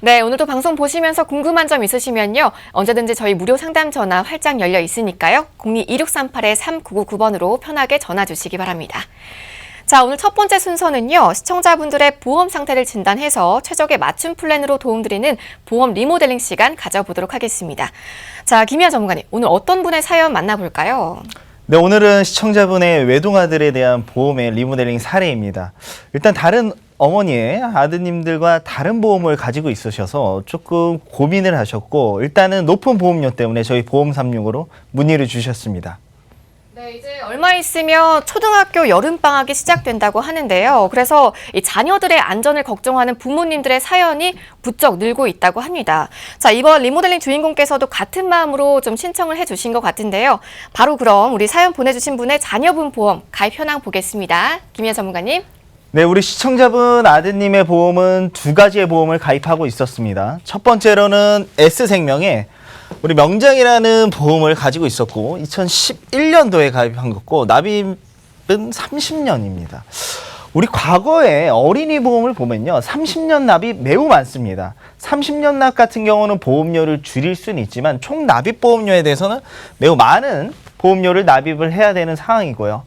네, 오늘도 방송 보시면서 궁금한 점 있으시면요. 언제든지 저희 무료 상담 전화 활짝 열려 있으니까요. 02-2638-3999번으로 편하게 전화 주시기 바랍니다. 자, 오늘 첫 번째 순서는요. 시청자분들의 보험 상태를 진단해서 최적의 맞춤 플랜으로 도움드리는 보험 리모델링 시간 가져보도록 하겠습니다. 자, 김희아 전문가님, 오늘 어떤 분의 사연 만나볼까요? 네, 오늘은 시청자분의 외동아들에 대한 보험의 리모델링 사례입니다. 일단 다른 어머니의 아드님들과 다른 보험을 가지고 있으셔서 조금 고민을 하셨고 일단은 높은 보험료 때문에 저희 보험365로 문의를 주셨습니다. 네, 이제 얼마 있으면 초등학교 여름방학이 시작된다고 하는데요. 그래서 이 자녀들의 안전을 걱정하는 부모님들의 사연이 부쩍 늘고 있다고 합니다. 자, 이번 리모델링 주인공께서도 같은 마음으로 좀 신청을 해주신 것 같은데요. 바로 그럼 우리 사연 보내주신 분의 자녀분 보험 가입 현황 보겠습니다. 김희아 전문가님. 네, 우리 시청자분 아드님의 보험은 두 가지의 보험을 가입하고 있었습니다. 첫 번째로는 S생명에 우리 명장이라는 보험을 가지고 있었고 2011년도에 가입한 거고 납입은 30년입니다. 우리 과거에 어린이 보험을 보면요. 30년 납입 매우 많습니다. 30년 납 같은 경우는 보험료를 줄일 수는 있지만 총 납입 보험료에 대해서는 매우 많은 보험료를 납입을 해야 되는 상황이고요.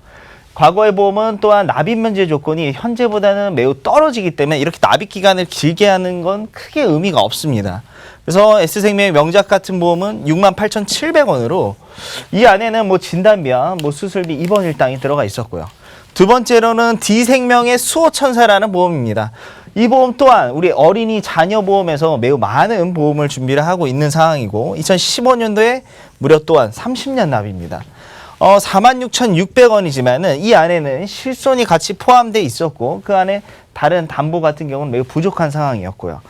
과거의 보험은 또한 납입 면제 조건이 현재보다는 매우 떨어지기 때문에 이렇게 납입 기간을 길게 하는 건 크게 의미가 없습니다. 그래서 S생명의 명작 같은 보험은 68,700원으로 이 안에는 뭐 진단비와 뭐 수술비, 입원 일당이 들어가 있었고요. 두 번째로는 D생명의 수호천사라는 보험입니다. 이 보험 또한 우리 어린이 자녀 보험에서 매우 많은 보험을 준비를 하고 있는 상황이고 2015년도에 무려 또한 30년 납입니다. 46,600원이지만은 이 안에는 실손이 같이 포함되어 있었고 그 안에 다른 담보 같은 경우는 매우 부족한 상황이었고요.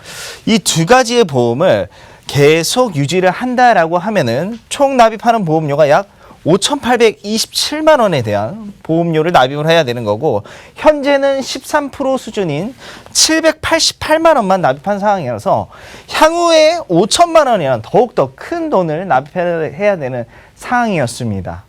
이 두 가지의 보험을 계속 유지를 한다라고 하면은 총 납입하는 보험료가 약 5,827만 원에 대한 보험료를 납입을 해야 되는 거고 현재는 13% 수준인 788만 원만 납입한 상황이라서 향후에 5천만 원이란 더욱더 큰 돈을 납입해야 되는 상황이었습니다.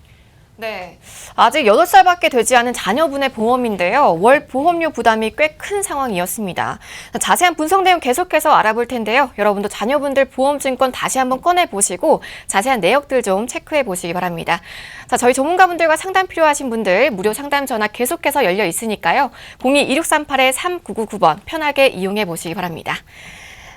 네, 아직 8살밖에 되지 않은 자녀분의 보험인데요. 월 보험료 부담이 꽤 큰 상황이었습니다. 자세한 분석 내용 계속해서 알아볼 텐데요. 여러분도 자녀분들 보험증권 다시 한번 꺼내보시고 자세한 내역들 좀 체크해 보시기 바랍니다. 자, 저희 전문가분들과 상담 필요하신 분들 무료 상담 전화 계속해서 열려 있으니까요. 02-2638-3999번 편하게 이용해 보시기 바랍니다.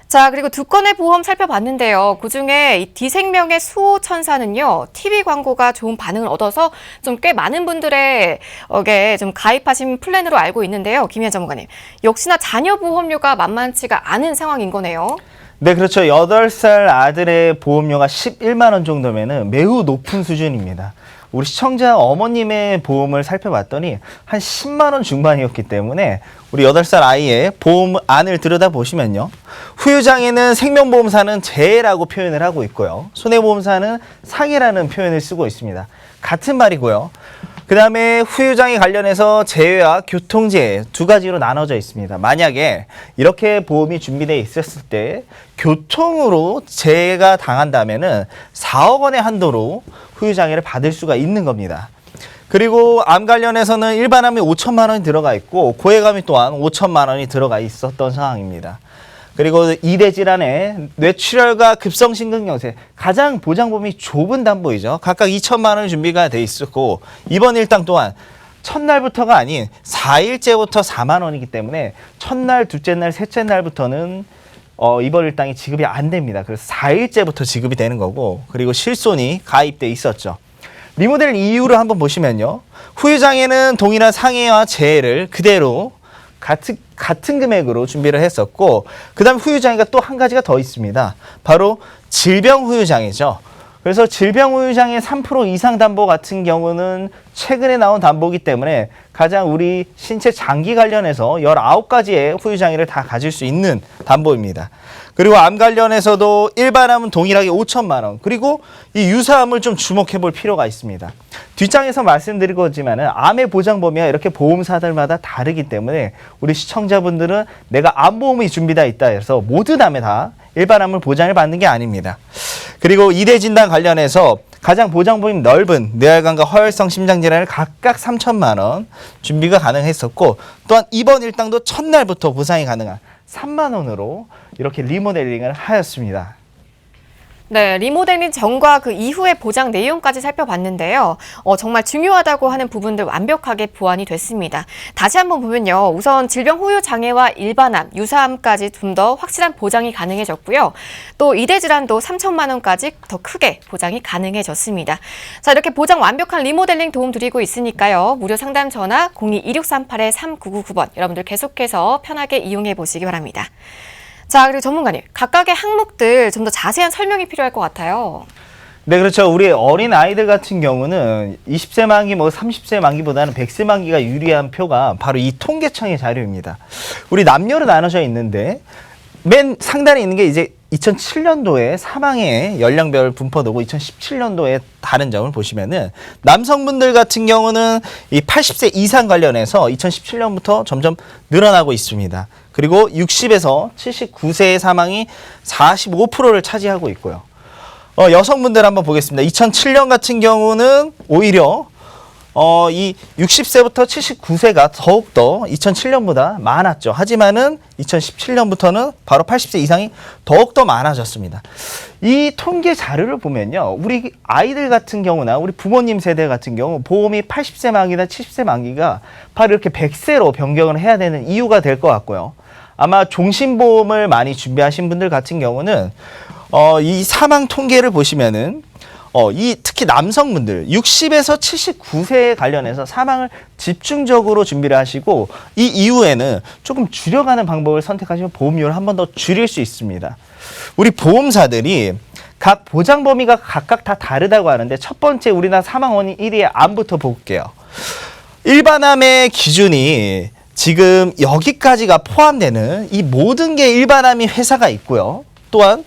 자, 그리고 두 건의 보험 살펴봤는데요. 그중에 이 D생명의 수호천사는요. TV 광고가 좋은 반응을 얻어서 좀 꽤 많은 분들에게 좀 가입하신 플랜으로 알고 있는데요. 김희아 전문가님, 역시나 자녀 보험료가 만만치가 않은 상황인 거네요. 네, 그렇죠. 8살 아들의 보험료가 11만 원 정도면은 매우 높은 수준입니다. 우리 시청자 어머님의 보험을 살펴봤더니 한 10만 원 중반이었기 때문에 우리 8살 아이의 보험안을 들여다보시면요. 후유장애는 생명보험사는 재해라고 표현을 하고 있고요. 손해보험사는 상해라는 표현을 쓰고 있습니다. 같은 말이고요. 그 다음에 후유장애 관련해서 재해와 교통재해 두 가지로 나눠져 있습니다. 만약에 이렇게 보험이 준비되어 있었을 때 교통으로 재해가 당한다면은 4억 원의 한도로 후유장애를 받을 수가 있는 겁니다. 그리고 암 관련해서는 일반암에 5천만 원이 들어가 있고 고해감이 또한 5천만 원이 들어가 있었던 상황입니다. 그리고 이대 질환의 뇌출혈과 급성심근경색 가장 보장범위 좁은 담보이죠. 각각 2천만 원 준비가 돼 있었고 이번 일당 또한 첫날부터가 아닌 4일째부터 4만 원이기 때문에 첫날, 둘째 날, 셋째 날부터는 이번 일당이 지급이 안 됩니다. 그래서 4일째부터 지급이 되는 거고 그리고 실손이 가입돼 있었죠. 리모델 이유를 한번 보시면요. 후유장애는 동일한 상해와 재해를 그대로 같은 금액으로 준비를 했었고 그 다음 후유장애가 또 한 가지가 더 있습니다. 바로 질병 후유장애죠. 그래서 질병 후유장애 3% 이상 담보 같은 경우는 최근에 나온 담보이기 때문에 가장 우리 신체 장기 관련해서 19가지의 후유장애를 다 가질 수 있는 담보입니다. 그리고 암 관련해서도 일반암은 동일하게 5천만 원. 그리고 이 유사암을 좀 주목해 볼 필요가 있습니다. 뒷장에서 말씀드릴 거지만은 암의 보장 범위가 이렇게 보험사들마다 다르기 때문에 우리 시청자분들은 내가 암보험이 준비되어 있다 해서 모든 암에 다 일반암을 보장을 받는 게 아닙니다. 그리고 이대 진단 관련해서 가장 보장 범위 넓은 뇌혈관과 허혈성 심장질환을 각각 3천만 원 준비가 가능했었고 또한 입원 일당도 첫날부터 보상이 가능한 3만 원으로 이렇게 리모델링을 하였습니다. 네, 리모델링 전과 그 이후의 보장 내용까지 살펴봤는데요. 정말 중요하다고 하는 부분들 완벽하게 보완이 됐습니다. 다시 한번 보면요. 우선 질병 후유 장애와 일반암, 유사암까지 좀 더 확실한 보장이 가능해졌고요. 또 이대 질환도 3천만 원까지 더 크게 보장이 가능해졌습니다. 자, 이렇게 보장 완벽한 리모델링 도움 드리고 있으니까요. 무료 상담 전화 02-2638-3999번 여러분들 계속해서 편하게 이용해 보시기 바랍니다. 자, 그리고 전문가님, 각각의 항목들 좀 더 자세한 설명이 필요할 것 같아요. 네, 그렇죠. 우리 어린 아이들 같은 경우는 20세 만기, 30세 만기보다는 100세 만기가 유리한 표가 바로 이 통계청의 자료입니다. 우리 남녀로 나눠져 있는데 맨 상단에 있는 게 이제 2007년도에 사망의 연령별 분포도고 2017년도에 다른 점을 보시면은 남성분들 같은 경우는 이 80세 이상 관련해서 2017년부터 점점 늘어나고 있습니다. 그리고 60에서 79세의 사망이 45%를 차지하고 있고요. 여성분들 한번 보겠습니다. 2007년 같은 경우는 오히려 이 60세부터 79세가 더욱더 2007년보다 많았죠. 하지만은 2017년부터는 바로 80세 이상이 더욱더 많아졌습니다. 이 통계 자료를 보면요. 우리 아이들 같은 경우나 우리 부모님 세대 같은 경우 보험이 80세 만기나 70세 만기가 바로 이렇게 100세로 변경을 해야 되는 이유가 될 것 같고요. 아마 종신보험을 많이 준비하신 분들 같은 경우는 이 사망 통계를 보시면은 이 특히 남성분들 60에서 79세에 관련해서 사망을 집중적으로 준비를 하시고 이 이후에는 조금 줄여가는 방법을 선택하시면 보험료를 한 번 더 줄일 수 있습니다. 우리 보험사들이 각 보장 범위가 각각 다 다르다고 하는데 첫 번째 우리나라 사망 원인 1위의 암부터 볼게요. 일반암의 기준이 지금 여기까지가 포함되는 이 모든 게 일반암이 회사가 있고요. 또한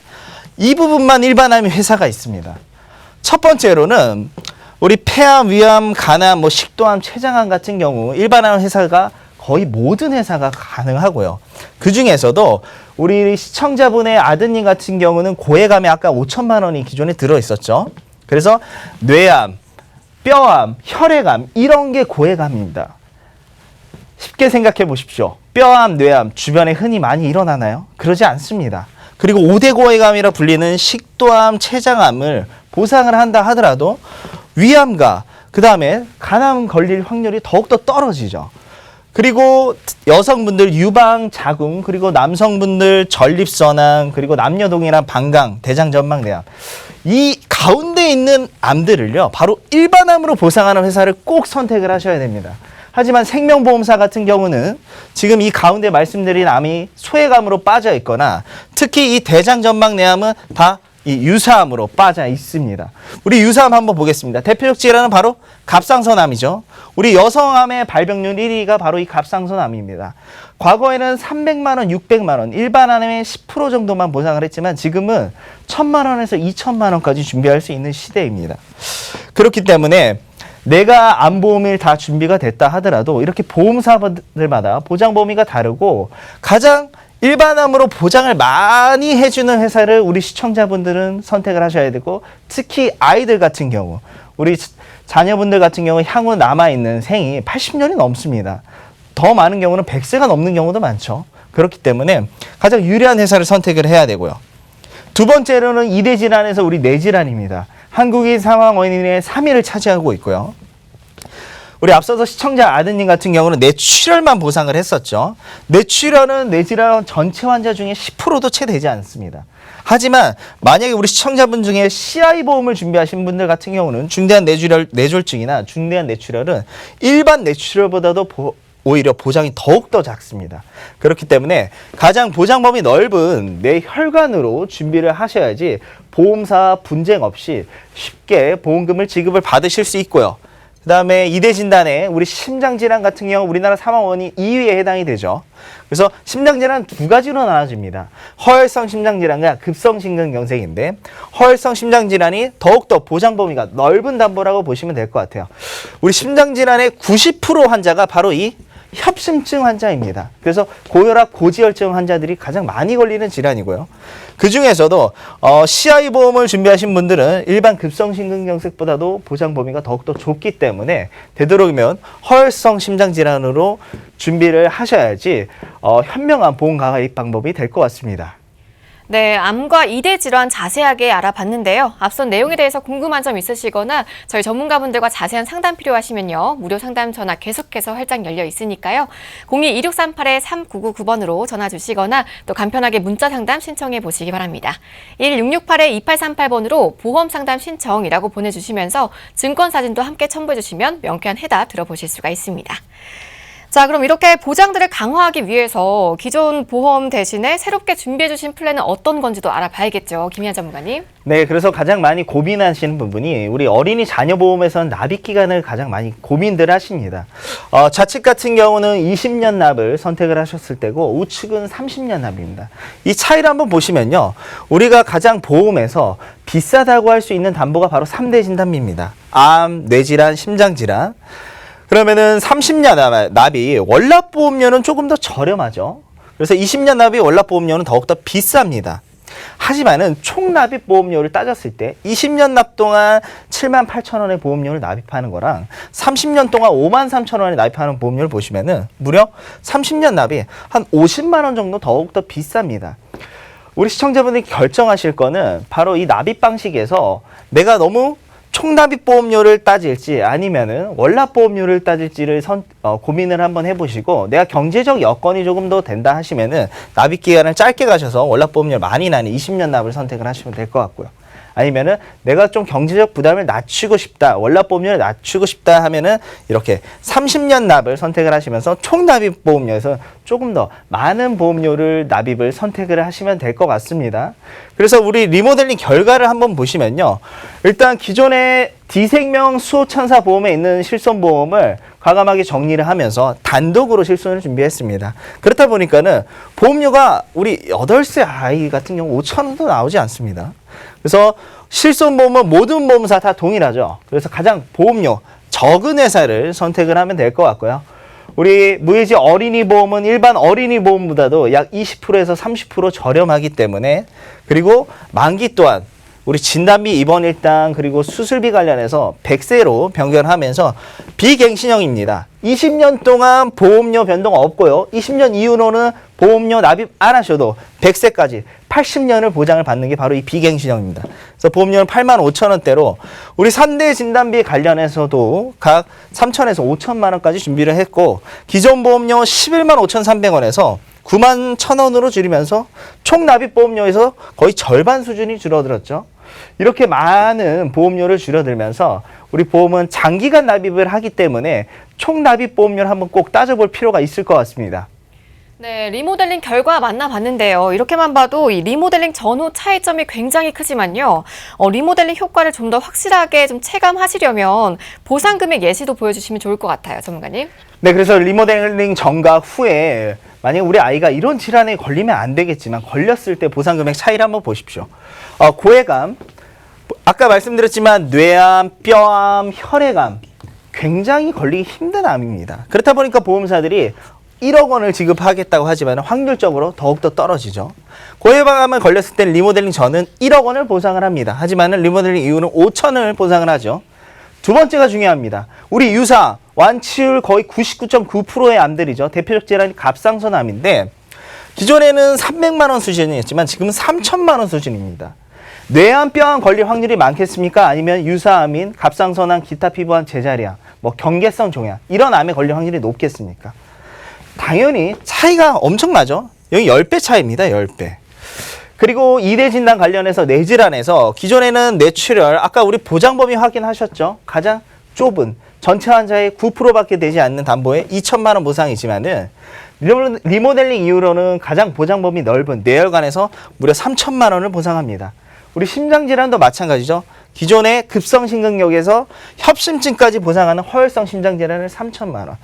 이 부분만 일반암이 회사가 있습니다. 첫 번째로는 우리 폐암, 위암, 간암, 식도암, 췌장암 같은 경우 일반암 회사가 거의 모든 회사가 가능하고요. 그 중에서도 우리 시청자분의 아드님 같은 경우는 고액암에 아까 5천만 원이 기존에 들어있었죠. 그래서 뇌암, 뼈암, 혈액암 이런 게 고액암입니다. 쉽게 생각해 보십시오. 뼈암, 뇌암 주변에 흔히 많이 일어나나요? 그러지 않습니다. 그리고 5대 고액암이라 불리는 식도암, 췌장암을 보상을 한다 하더라도 위암과 그 다음에 간암 걸릴 확률이 더욱더 떨어지죠. 그리고 여성분들 유방, 자궁, 그리고 남성분들 전립선암, 그리고 남녀동일한 방광, 대장전망대암 이 가운데 있는 암들을요 바로 일반암으로 보상하는 회사를 꼭 선택을 하셔야 됩니다. 하지만 생명보험사 같은 경우는 지금 이 가운데 말씀드린 암이 소외암으로 빠져 있거나 특히 이 대장전망내암은 다 이 유사암으로 빠져 있습니다. 우리 유사암 한번 보겠습니다. 대표적 질환은 바로 갑상선암이죠. 우리 여성암의 발병률 1위가 바로 이 갑상선암입니다. 과거에는 300만 원, 600만 원, 일반암의 10% 정도만 보상을 했지만 지금은 1,000만 원에서 2천만 원까지 준비할 수 있는 시대입니다. 그렇기 때문에 내가 암보험이 다 준비가 됐다 하더라도 이렇게 보험사들마다 보장 범위가 다르고 가장 일반암으로 보장을 많이 해주는 회사를 우리 시청자분들은 선택을 하셔야 되고 특히 아이들 같은 경우 우리 자녀분들 같은 경우 향후 남아있는 생이 80년이 넘습니다. 더 많은 경우는 100세가 넘는 경우도 많죠. 그렇기 때문에 가장 유리한 회사를 선택을 해야 되고요. 두 번째로는 이대 질환에서 우리 뇌질환입니다. 한국인 사망 원인의 3위를 차지하고 있고요. 우리 앞서서 시청자 아드님 같은 경우는 뇌출혈만 보상을 했었죠. 뇌출혈은 뇌질환 전체 환자 중에 10%도 채 되지 않습니다. 하지만 만약에 우리 시청자분 중에 CI 보험을 준비하신 분들 같은 경우는 중대한 뇌졸중이나 중대한 뇌출혈은 일반 뇌출혈보다도 오히려 보장이 더욱더 작습니다. 그렇기 때문에 가장 보장 범위 넓은 뇌혈관으로 준비를 하셔야지 보험사 분쟁 없이 쉽게 보험금을 지급을 받으실 수 있고요. 그 다음에 이대 진단에 우리 심장질환 같은 경우 우리나라 사망 원인 2위에 해당이 되죠. 그래서 심장질환 두 가지로 나눠집니다. 허혈성 심장질환과 급성 심근경색인데 허혈성 심장질환이 더욱더 보장 범위가 넓은 담보라고 보시면 될 것 같아요. 우리 심장질환의 90% 환자가 바로 이 협심증 환자입니다. 그래서 고혈압, 고지혈증 환자들이 가장 많이 걸리는 질환이고요. 그 중에서도 CI 보험을 준비하신 분들은 일반 급성심근경색보다도 보장 범위가 더욱더 좁기 때문에 되도록이면 허혈성 심장 질환으로 준비를 하셔야지 현명한 보험 가입 방법이 될 것 같습니다. 네, 암과 이대 질환 자세하게 알아봤는데요. 앞선 내용에 대해서 궁금한 점 있으시거나 저희 전문가분들과 자세한 상담 필요하시면요. 무료 상담 전화 계속해서 활짝 열려 있으니까요. 02-2638-3999번으로 전화 주시거나 또 간편하게 문자 상담 신청해 보시기 바랍니다. 1668-2838번으로 보험 상담 신청이라고 보내주시면서 증권 사진도 함께 첨부해 주시면 명쾌한 해답 들어보실 수가 있습니다. 자, 그럼 이렇게 보장들을 강화하기 위해서 기존 보험 대신에 새롭게 준비해 주신 플랜은 어떤 건지도 알아봐야겠죠. 김희아 전문가님. 네, 그래서 가장 많이 고민하시는 부분이 우리 어린이 자녀 보험에서는 납입 기간을 가장 많이 고민들 하십니다. 좌측 같은 경우는 20년 납을 선택을 하셨을 때고 우측은 30년 납입니다. 이 차이를 한번 보시면요. 우리가 가장 보험에서 비싸다고 할 수 있는 담보가 바로 3대 진단비입니다. 암, 뇌질환, 심장질환. 그러면은 30년 납이 월납보험료는 조금 더 저렴하죠. 그래서 20년 납이 월납보험료는 더욱더 비쌉니다. 하지만은 총 납입 보험료를 따졌을 때 20년 납 동안 78,000원의 보험료를 납입하는 거랑 30년 동안 53,000원에 납입하는 보험료를 보시면은 무려 30년 납이 한 50만 원 정도 더욱더 비쌉니다. 우리 시청자분들이 결정하실 거는 바로 이 납입 방식에서 내가 너무 총납입 보험료를 따질지 아니면은 월납 보험료를 따질지를 고민을 한번 해보시고 내가 경제적 여건이 조금 더 된다 하시면은 납입 기간을 짧게 가셔서 월납 보험료 많이 나는 20년 납을 선택을 하시면 될 것 같고요. 아니면은 내가 좀 경제적 부담을 낮추고 싶다, 월납 보험료를 낮추고 싶다 하면은 이렇게 30년 납을 선택을 하시면서 총 납입 보험료에서 조금 더 많은 보험료를 납입을 선택을 하시면 될 것 같습니다. 그래서 우리 리모델링 결과를 한번 보시면요. 일단 기존의 D생명 수호천사 보험에 있는 실손보험을 과감하게 정리를 하면서 단독으로 실손을 준비했습니다. 그렇다 보니까는 보험료가 우리 8세 아이 같은 경우 5,000원도 나오지 않습니다. 그래서 실손보험은 모든 보험사 다 동일하죠. 그래서 가장 보험료 적은 회사를 선택을 하면 될 것 같고요. 우리 무해지 어린이 보험은 일반 어린이 보험보다도 약 20%에서 30% 저렴하기 때문에 그리고 만기 또한 우리 진단비 입원 일당 그리고 수술비 관련해서 100세로 변경하면서 비갱신형입니다. 20년 동안 보험료 변동 없고요. 20년 이후로는 보험료 납입 안 하셔도 100세까지 80년을 보장을 받는 게 바로 이 비갱신형입니다. 그래서 보험료는 85,000원대로 우리 산대 진단비 관련해서도 각 3,000에서 5천만 원까지 준비를 했고 기존 보험료 11만 5,300원에서 9만 1,000원으로 줄이면서 총 납입 보험료에서 거의 절반 수준이 줄어들었죠. 이렇게 많은 보험료를 줄여들면서 우리 보험은 장기간 납입을 하기 때문에 총 납입 보험료를 한번 꼭 따져볼 필요가 있을 것 같습니다. 네, 리모델링 결과 만나봤는데요. 이렇게만 봐도 이 리모델링 전후 차이점이 굉장히 크지만요. 리모델링 효과를 좀 더 확실하게 좀 체감하시려면 보상 금액 예시도 보여주시면 좋을 것 같아요, 전문가님. 네, 그래서 리모델링 전과 후에 만약 우리 아이가 이런 질환에 걸리면 안 되겠지만 걸렸을 때 보상 금액 차이를 한번 보십시오. 고해감, 아까 말씀드렸지만 뇌암, 뼈암, 혈액암 굉장히 걸리기 힘든 암입니다. 그렇다 보니까 보험사들이 1억 원을 지급하겠다고 하지만 확률적으로 더욱더 떨어지죠. 고해감을 걸렸을 때 리모델링 전은 1억 원을 보상을 합니다. 하지만 리모델링 이후는 5천을 보상을 하죠. 두 번째가 중요합니다. 우리 유사, 완치율 거의 99.9%의 암들이죠. 대표적 질환이 갑상선암인데 기존에는 300만 원 수준이었지만 지금은 3천만 원 수준입니다. 뇌암, 뼈암 걸릴 확률이 많겠습니까? 아니면 유사암인 갑상선암, 기타 피부암, 제자리암, 경계성 종양 이런 암에 걸릴 확률이 높겠습니까? 당연히 차이가 엄청나죠. 여기 10배 차이입니다. 10배. 그리고 이대 진단 관련해서 뇌질환에서 기존에는 뇌출혈, 아까 우리 보장 범위 확인하셨죠? 가장 좁은 전체 환자의 9%밖에 되지 않는 담보에 2천만 원 보상이지만은 리모델링 이후로는 가장 보장 범위 넓은 뇌혈관에서 무려 3천만 원을 보상합니다. 우리 심장질환도 마찬가지죠. 기존의 급성심근경에서 협심증까지 보상하는 허혈성 심장질환을 3천만 원.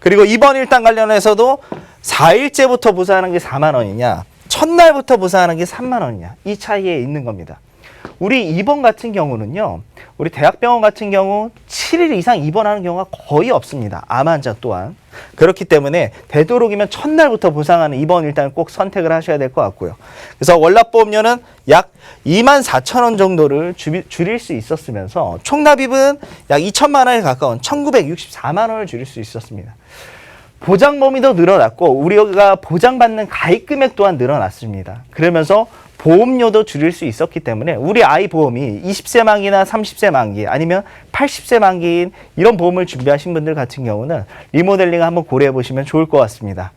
그리고 입원 일당 관련해서도 4일째부터 보상하는 게 4만 원이냐, 첫날부터 보상하는 게 3만 원이냐, 이 차이에 있는 겁니다. 우리 입원 같은 경우는요. 우리 대학병원 같은 경우 7일 이상 입원하는 경우가 거의 없습니다. 암 환자 또한. 그렇기 때문에 되도록이면 첫날부터 보상하는 입원 일단 꼭 선택을 하셔야 될 것 같고요. 그래서 월납보험료는 약 24,000원 정도를 줄일 수 있었으면서 총납입은 약 2천만 원에 가까운 1,964만 원을 줄일 수 있었습니다. 보장 범위도 늘어났고 우리가 보장받는 가입 금액 또한 늘어났습니다. 그러면서 보험료도 줄일 수 있었기 때문에 우리 아이 보험이 20세 만기나 30세 만기 아니면 80세 만기인 이런 보험을 준비하신 분들 같은 경우는 리모델링 한번 고려해 보시면 좋을 것 같습니다.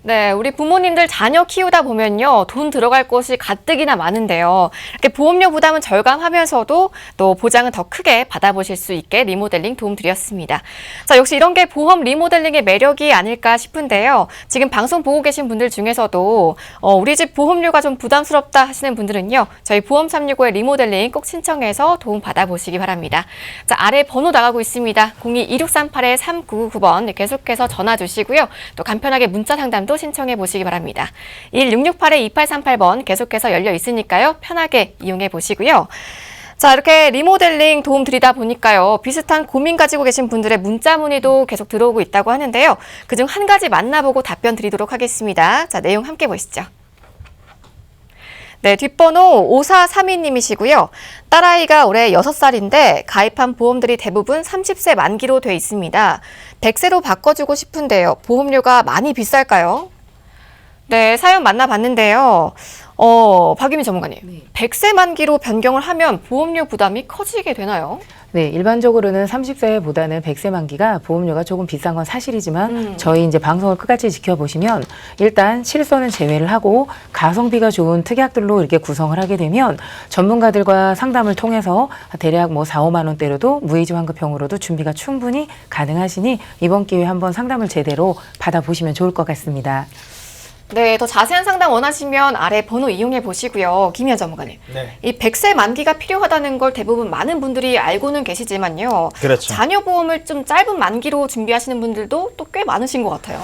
네, 우리 부모님들 자녀 키우다 보면요, 돈 들어갈 곳이 가뜩이나 많은데요. 이렇게 보험료 부담은 절감하면서도 또 보장은 더 크게 받아보실 수 있게 리모델링 도움 드렸습니다. 자, 역시 이런 게 보험 리모델링의 매력이 아닐까 싶은데요. 지금 방송 보고 계신 분들 중에서도 우리 집 보험료가 좀 부담스럽다 하시는 분들은요, 저희 보험 365의 리모델링 꼭 신청해서 도움 받아보시기 바랍니다. 자, 아래 번호 나가고 있습니다. 02-2638-3999번 계속해서 전화 주시고요. 또 간편하게 문자 상담도 신청해 보시기 바랍니다. 1668-2838번 계속해서 열려 있으니까요. 편하게 이용해 보시고요. 자, 이렇게 리모델링 도움 드리다 보니까요. 비슷한 고민 가지고 계신 분들의 문자 문의도 계속 들어오고 있다고 하는데요. 그중 한 가지 만나보고 답변 드리도록 하겠습니다. 자, 내용 함께 보시죠. 네, 뒷번호 5432님이시고요. 딸아이가 올해 6살인데 가입한 보험들이 대부분 30세 만기로 돼 있습니다. 100세로 바꿔주고 싶은데요. 보험료가 많이 비쌀까요? 네, 사연 만나봤는데요. 박유미 전문가님, 네. 100세 만기로 변경을 하면 보험료 부담이 커지게 되나요? 네, 일반적으로는 30세보다는 100세 만기가 보험료가 조금 비싼 건 사실이지만 저희 이제 방송을 끝까지 지켜보시면 일단 실손은 제외를 하고 가성비가 좋은 특약들로 이렇게 구성을 하게 되면 전문가들과 상담을 통해서 대략 뭐 4, 5만 원대로도 무해지 환급형으로도 준비가 충분히 가능하시니 이번 기회에 한번 상담을 제대로 받아보시면 좋을 것 같습니다. 네, 더 자세한 상담 원하시면 아래 번호 이용해 보시고요. 김희연 전문가님. 네. 이 100세 만기가 필요하다는 걸 대부분 많은 분들이 알고는 계시지만요. 그렇죠. 자녀 보험을 좀 짧은 만기로 준비하시는 분들도 또 꽤 많으신 것 같아요.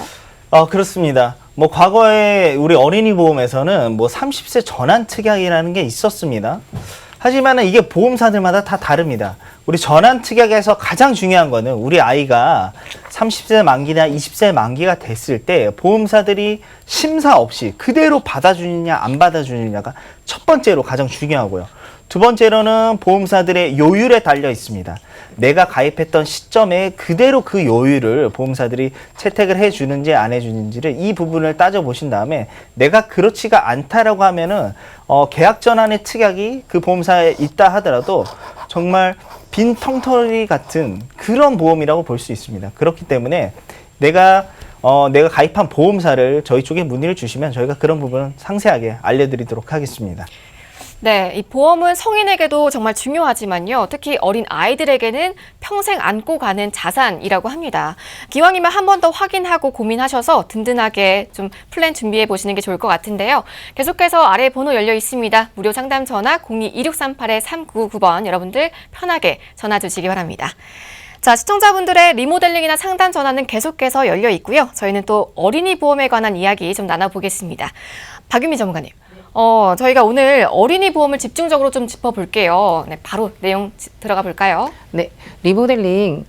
그렇습니다. 뭐 과거에 우리 어린이 보험에서는 뭐 30세 전환 특약이라는 게 있었습니다. 하지만 이게 보험사들마다 다 다릅니다. 우리 전환 특약에서 가장 중요한 거는 우리 아이가 30세 만기나 20세 만기가 됐을 때 보험사들이 심사 없이 그대로 받아주느냐 안 받아주느냐가 첫 번째로 가장 중요하고요. 두 번째로는 보험사들의 요율에 달려 있습니다. 내가 가입했던 시점에 그대로 그 요율을 보험사들이 채택을 해주는지 안 해주는지를 이 부분을 따져보신 다음에 내가 그렇지가 않다라고 하면은 계약 전환의 특약이 그 보험사에 있다 하더라도 정말 빈 텅터리 같은 그런 보험이라고 볼 수 있습니다. 그렇기 때문에 내가 가입한 보험사를 저희 쪽에 문의를 주시면 저희가 그런 부분은 상세하게 알려드리도록 하겠습니다. 네, 이 보험은 성인에게도 정말 중요하지만요. 특히 어린 아이들에게는 평생 안고 가는 자산이라고 합니다. 기왕이면 한 번 더 확인하고 고민하셔서 든든하게 좀 플랜 준비해 보시는 게 좋을 것 같은데요. 계속해서 아래 번호 열려 있습니다. 무료 상담 전화 02-2638-3999번 여러분들 편하게 전화 주시기 바랍니다. 자, 시청자분들의 리모델링이나 상담 전화는 계속해서 열려 있고요. 저희는 또 어린이 보험에 관한 이야기 좀 나눠보겠습니다. 박유미 전문가님. 저희가 오늘 어린이 보험을 집중적으로 좀 짚어볼게요. 네, 바로 내용 들어가 볼까요? 네, 리모델링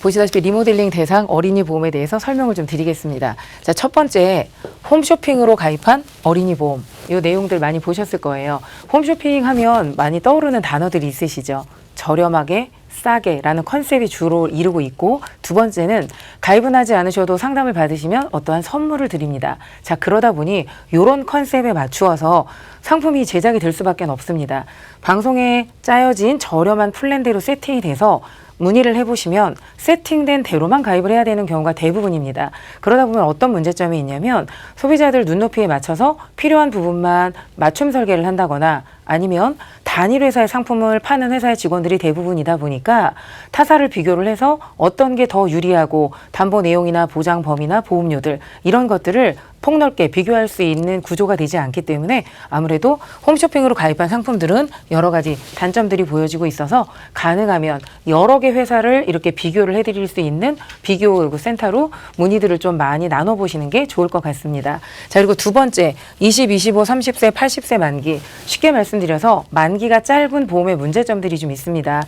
보시다시피 리모델링 대상 어린이 보험에 대해서 설명을 좀 드리겠습니다. 자, 첫 번째 홈쇼핑으로 가입한 어린이 보험. 이 내용들 많이 보셨을 거예요. 홈쇼핑 하면 많이 떠오르는 단어들이 있으시죠? 저렴하게, 싸게 라는 컨셉이 주로 이루고 있고 두 번째는 가입은 하지 않으셔도 상담을 받으시면 어떠한 선물을 드립니다. 자, 그러다 보니 이런 컨셉에 맞추어서 상품이 제작이 될 수밖에 없습니다. 방송에 짜여진 저렴한 플랜대로 세팅이 돼서 문의를 해보시면 세팅된 대로만 가입을 해야 되는 경우가 대부분입니다. 그러다 보면 어떤 문제점이 있냐면 소비자들 눈높이에 맞춰서 필요한 부분만 맞춤 설계를 한다거나 아니면 단일 회사의 상품을 파는 회사의 직원들이 대부분이다 보니까 타사를 비교를 해서 어떤 게 더 유리하고 담보 내용이나 보장 범위나 보험료들 이런 것들을 폭넓게 비교할 수 있는 구조가 되지 않기 때문에 아무래도 홈쇼핑으로 가입한 상품들은 여러 가지 단점들이 보여지고 있어서 가능하면 여러 개 회사를 이렇게 비교를 해드릴 수 있는 비교 센터로 문의들을 좀 많이 나눠보시는 게 좋을 것 같습니다. 자, 그리고 두 번째, 20, 25, 30세, 80세 만기. 쉽게 말씀드려서 만기가 짧은 보험의 문제점들이 좀 있습니다.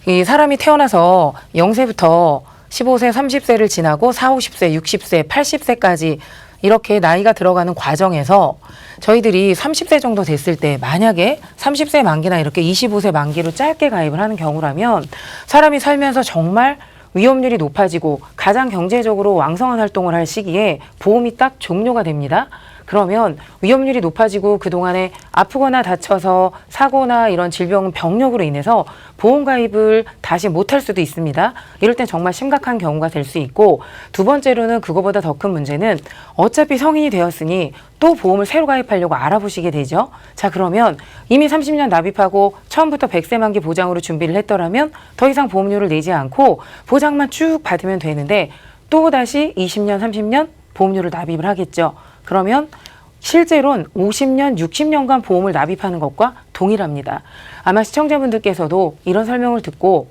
이 사람이 태어나서 0세부터 15세, 30세를 지나고 40, 50세, 60세, 80세까지 이렇게 나이가 들어가는 과정에서 저희들이 30세 정도 됐을 때 만약에 30세 만기나 이렇게 25세 만기로 짧게 가입을 하는 경우라면 사람이 살면서 정말 위험률이 높아지고 가장 경제적으로 왕성한 활동을 할 시기에 보험이 딱 종료가 됩니다. 그러면 위험률이 높아지고 그동안에 아프거나 다쳐서 사고나 이런 질병, 병력으로 인해서 보험 가입을 다시 못할 수도 있습니다. 이럴 땐 정말 심각한 경우가 될 수 있고, 두 번째로는 그거보다 더 큰 문제는 어차피 성인이 되었으니 또 보험을 새로 가입하려고 알아보시게 되죠. 자, 그러면 이미 30년 납입하고 처음부터 100세 만기 보장으로 준비를 했더라면 더 이상 보험료를 내지 않고 보장만 쭉 받으면 되는데 또다시 20년, 30년 보험료를 납입을 하겠죠. 그러면 실제로는 50년, 60년간 보험을 납입하는 것과 동일합니다. 아마 시청자분들께서도 이런 설명을 듣고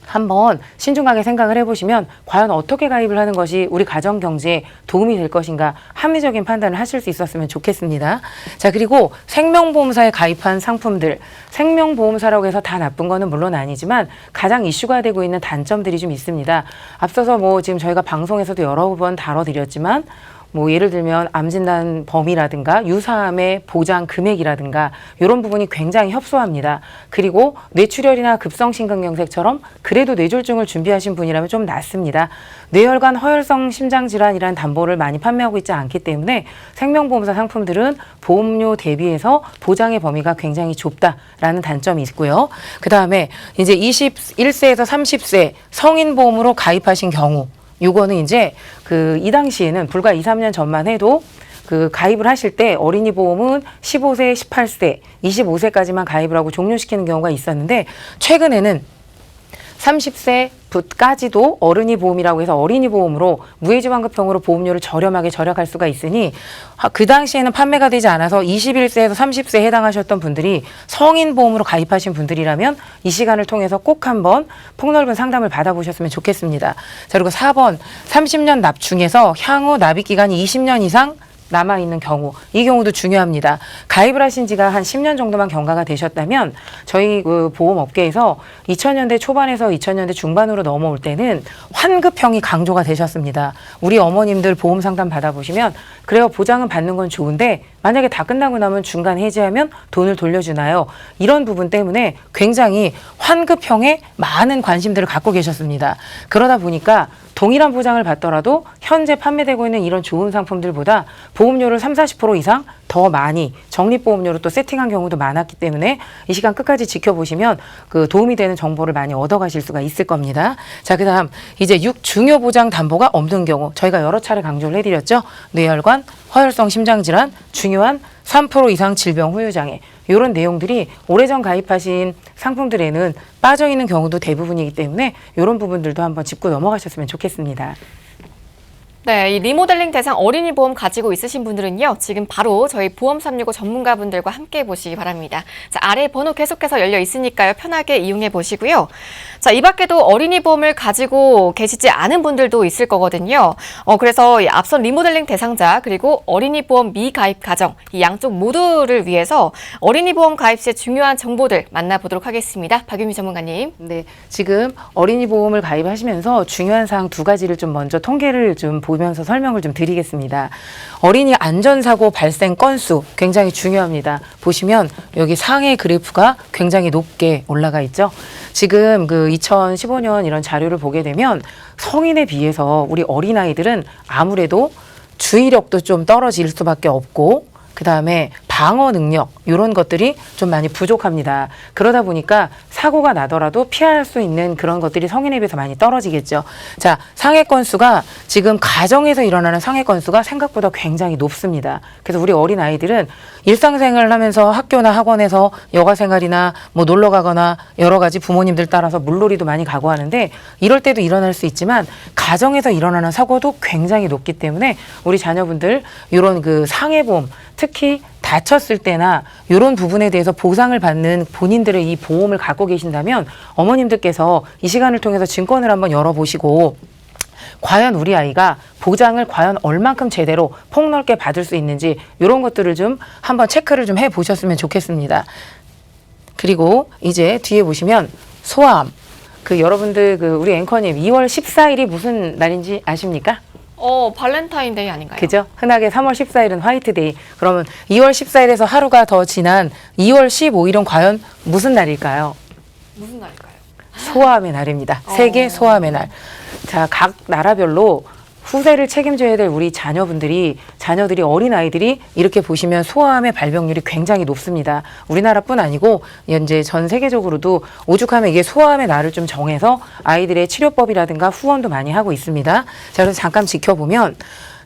한번 신중하게 생각을 해보시면 과연 어떻게 가입을 하는 것이 우리 가정 경제에 도움이 될 것인가 합리적인 판단을 하실 수 있었으면 좋겠습니다. 자, 그리고 생명보험사에 가입한 상품들, 생명보험사라고 해서 다 나쁜 거는 물론 아니지만 가장 이슈가 되고 있는 단점들이 좀 있습니다. 앞서서 뭐 지금 저희가 방송에서도 여러 번 다뤄드렸지만 뭐 예를 들면 암 진단 범위라든가 유사암의 보장 금액이라든가 이런 부분이 굉장히 협소합니다. 그리고 뇌출혈이나 급성심근경색처럼 그래도 뇌졸중을 준비하신 분이라면 좀 낫습니다. 뇌혈관 허혈성 심장질환이라는 담보를 많이 판매하고 있지 않기 때문에 생명보험사 상품들은 보험료 대비해서 보장의 범위가 굉장히 좁다라는 단점이 있고요. 그 다음에 이제 21세에서 30세 성인보험으로 가입하신 경우 요거는 이제 이 당시에는 불과 2, 3년 전만 해도 가입을 하실 때 어린이 보험은 15세, 18세, 25세까지만 가입을 하고 종료시키는 경우가 있었는데 최근에는 30세까지도 어른이 보험이라고 해서 어린이 보험으로 무해지환급형으로 보험료를 저렴하게 절약할 수가 있으니 그 당시에는 판매가 되지 않아서 21세에서 30세에 해당하셨던 분들이 성인 보험으로 가입하신 분들이라면 이 시간을 통해서 꼭 한번 폭넓은 상담을 받아보셨으면 좋겠습니다. 자, 그리고 4번 30년 납 중에서 향후 납입 기간이 20년 이상 남아있는 경우, 이 경우도 중요합니다. 가입을 하신 지가 한 10년 정도만 경과가 되셨다면 저희 보험업계에서 2000년대 초반에서 2000년대 중반으로 넘어올 때는 환급형이 강조가 되셨습니다. 우리 어머님들 보험 상담 받아보시면 그래요, 보장은 받는 건 좋은데 만약에 다 끝나고 나면 중간 해지하면 돈을 돌려주나요? 이런 부분 때문에 굉장히 환급형에 많은 관심들을 갖고 계셨습니다. 그러다 보니까 동일한 보장을 받더라도 현재 판매되고 있는 이런 좋은 상품들보다 보험료를 30, 40% 이상 더 많이 적립보험료로 또 세팅한 경우도 많았기 때문에 이 시간 끝까지 지켜보시면 도움이 되는 정보를 많이 얻어가실 수가 있을 겁니다. 자, 그다음 이제 6 중요 보장 담보가 없는 경우 저희가 여러 차례 강조를 해드렸죠. 뇌혈관, 허혈성 심장질환, 중요한 3% 이상 질병 후유장애 이런 내용들이 오래전 가입하신 상품들에는 빠져있는 경우도 대부분이기 때문에 이런 부분들도 한번 짚고 넘어가셨으면 좋겠습니다. 네, 이 리모델링 대상 어린이 보험 가지고 있으신 분들은요, 지금 바로 저희 보험 365 전문가분들과 함께 보시기 바랍니다. 자, 아래 번호 계속해서 열려 있으니까요, 편하게 이용해 보시고요. 자, 이 밖에도 어린이 보험을 가지고 계시지 않은 분들도 있을 거거든요. 그래서 이 앞선 리모델링 대상자 그리고 어린이 보험 미가입 가정 이 양쪽 모두를 위해서 어린이 보험 가입 시의 중요한 정보들 만나보도록 하겠습니다. 박유미 전문가님. 네, 지금 어린이 보험을 가입하시면서 중요한 사항 두 가지를 좀 먼저 통계를 좀 보면서 설명을 좀 드리겠습니다. 어린이 안전사고 발생 건수 굉장히 중요합니다. 보시면 여기 상해 그래프가 굉장히 높게 올라가 있죠. 지금 2015년 이런 자료를 보게 되면 성인에 비해서 우리 어린아이들은 아무래도 주의력도 좀 떨어질 수밖에 없고 그다음에 방어 능력 이런 것들이 좀 많이 부족합니다. 그러다 보니까 사고가 나더라도 피할 수 있는 그런 것들이 성인에 비해서 많이 떨어지겠죠. 자, 상해 건수가 지금 가정에서 일어나는 상해 건수가 생각보다 굉장히 높습니다. 그래서 우리 어린 아이들은 일상생활을 하면서 학교나 학원에서 여가 생활이나 뭐 놀러 가거나 여러 가지 부모님들 따라서 물놀이도 많이 가고 하는데 이럴 때도 일어날 수 있지만 가정에서 일어나는 사고도 굉장히 높기 때문에 우리 자녀분들 이런 그 상해보험 특히 다쳤을 때나 이런 부분에 대해서 보상을 받는 본인들의 이 보험을 갖고 계신다면 어머님들께서 이 시간을 통해서 증권을 한번 열어보시고 과연 우리 아이가 보장을 과연 얼만큼 제대로 폭넓게 받을 수 있는지 이런 것들을 좀 한번 체크를 좀 해보셨으면 좋겠습니다. 그리고 이제 뒤에 보시면 소아암. 그 여러분들 그 우리 앵커님 2월 14일이 무슨 날인지 아십니까? 발렌타인데이 아닌가요? 그죠? 흔하게 3월 14일은 화이트데이. 그러면 2월 14일에서 하루가 더 지난 2월 15일은 과연 무슨 날일까요? 무슨 날일까요? 소아암의 날입니다. 세계 소아암의 날. 자, 각 나라별로 후세를 책임져야 될 우리 자녀들이 어린아이들이 이렇게 보시면 소아암의 발병률이 굉장히 높습니다. 우리나라뿐 아니고 현재 전 세계적으로도 오죽하면 이게 소아암의 날을 좀 정해서 아이들의 치료법이라든가 후원도 많이 하고 있습니다. 자, 그래서 잠깐 지켜보면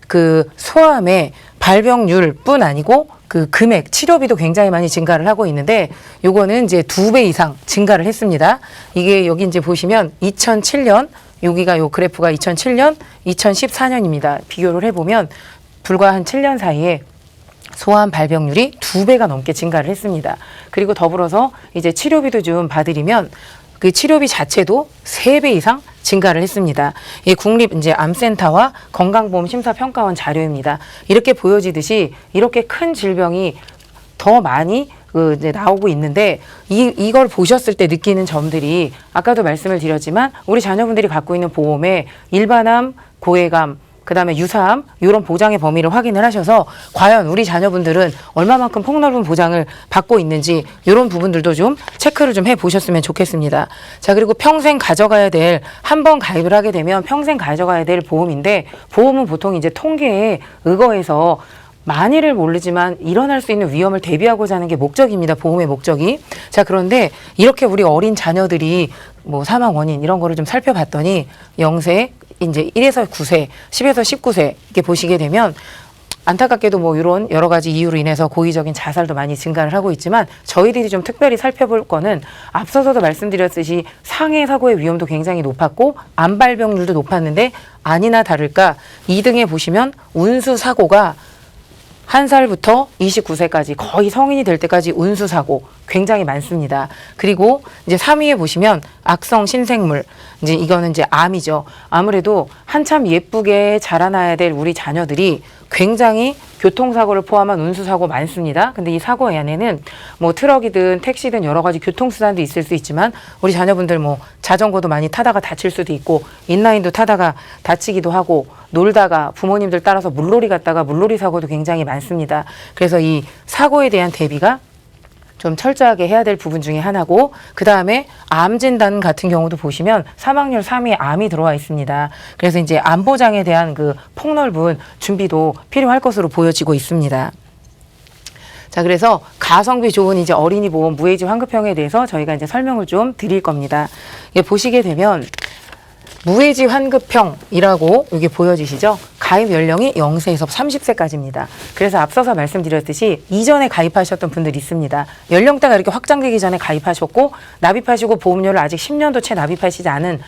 그 소아암의 발병률뿐 아니고 그 금액, 치료비도 굉장히 많이 증가를 하고 있는데 요거는 이제 2배 이상 증가를 했습니다. 이게 여기 이제 보시면 2007년 여기가 요 그래프가 2007년, 2014년입니다. 비교를 해보면 불과 한 7년 사이에 소아암 발병률이 2배가 넘게 증가를 했습니다. 그리고 더불어서 이제 치료비도 좀 봐드리면 그 치료비 자체도 3배 이상 증가를 했습니다. 이 국립 이제 암센터와 건강보험심사평가원 자료입니다. 이렇게 보여지듯이 이렇게 큰 질병이 더 많이 이제 나오고 있는데 이걸 보셨을 때 느끼는 점들이 아까도 말씀을 드렸지만 우리 자녀분들이 갖고 있는 보험에 일반암, 고해감, 그다음에 유사암 이런 보장의 범위를 확인을 하셔서 과연 우리 자녀분들은 얼마만큼 폭넓은 보장을 받고 있는지 이런 부분들도 좀 체크를 좀 해보셨으면 좋겠습니다. 자, 그리고 평생 가져가야 될 한 번 가입을 하게 되면 평생 가져가야 될 보험인데 보험은 보통 이제 통계에 의거해서 많이를 모르지만 일어날 수 있는 위험을 대비하고자 하는 게 목적입니다. 보험의 목적이. 자, 그런데 이렇게 우리 어린 자녀들이 뭐 사망 원인 이런 거를 좀 살펴봤더니 0세, 이제 1에서 9세, 10에서 19세 이렇게 보시게 되면 안타깝게도 뭐 이런 여러 가지 이유로 인해서 고의적인 자살도 많이 증가를 하고 있지만 저희들이 좀 특별히 살펴볼 거는 앞서서도 말씀드렸듯이 상해 사고의 위험도 굉장히 높았고 암 발병률도 높았는데 아니나 다를까 2등에 보시면 운수 사고가 1살부터 29세까지 거의 성인이 될 때까지 운수사고 굉장히 많습니다. 그리고 이제 3위에 보시면 악성 신생물, 이제 이거는 이제 암이죠. 아무래도 한참 예쁘게 자라나야 될 우리 자녀들이 굉장히 교통사고를 포함한 운수사고 많습니다. 근데 이 사고 안에는 뭐 트럭이든 택시든 여러 가지 교통수단도 있을 수 있지만 우리 자녀분들 뭐 자전거도 많이 타다가 다칠 수도 있고 인라인도 타다가 다치기도 하고 놀다가 부모님들 따라서 물놀이 갔다가 물놀이 사고도 굉장히 많습니다. 그래서 이 사고에 대한 대비가 좀 철저하게 해야 될 부분 중에 하나고 그 다음에 암 진단 같은 경우도 보시면 사망률 3위에 암이 들어와 있습니다. 그래서 이제 암 보장에 대한 그 폭넓은 준비도 필요할 것으로 보여지고 있습니다. 자, 그래서 가성비 좋은 이제 어린이 보험 무해지 환급형에 대해서 저희가 이제 설명을 좀 드릴 겁니다. 이게 보시게 되면 무해지 환급형이라고 이게 보여지시죠? 가입 연령이 0세에서 30세까지입니다. 그래서 앞서서 말씀드렸듯이 이전에 가입하셨던 분들이 있습니다. 연령대가 이렇게 확장되기 전에 가입하셨고 납입하시고 보험료를 아직 10년도 채 납입하시지 않은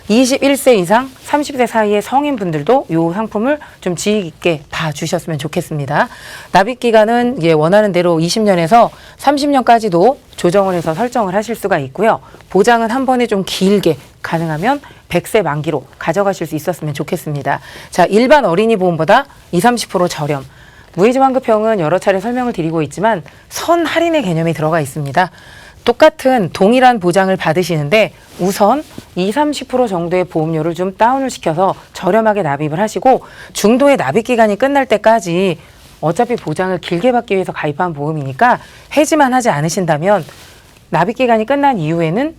21세 이상 30세 사이의 성인분들도 이 상품을 좀 지혜 깊게 봐주셨으면 좋겠습니다. 납입 기간은 원하는 대로 20년에서 30년까지도 조정을 해서 설정을 하실 수가 있고요. 보장은 한 번에 좀 길게 가능하면 100세 만기로 가져가실 수 있었으면 좋겠습니다. 자, 일반 어린이 보험보다 20-30% 저렴. 무해지 환급형은 여러 차례 설명을 드리고 있지만 선 할인의 개념이 들어가 있습니다. 똑같은 동일한 보장을 받으시는데 우선 20-30% 정도의 보험료를 좀 다운을 시켜서 저렴하게 납입을 하시고 중도의 납입 기간이 끝날 때까지 어차피 보장을 길게 받기 위해서 가입한 보험이니까 해지만 하지 않으신다면 납입 기간이 끝난 이후에는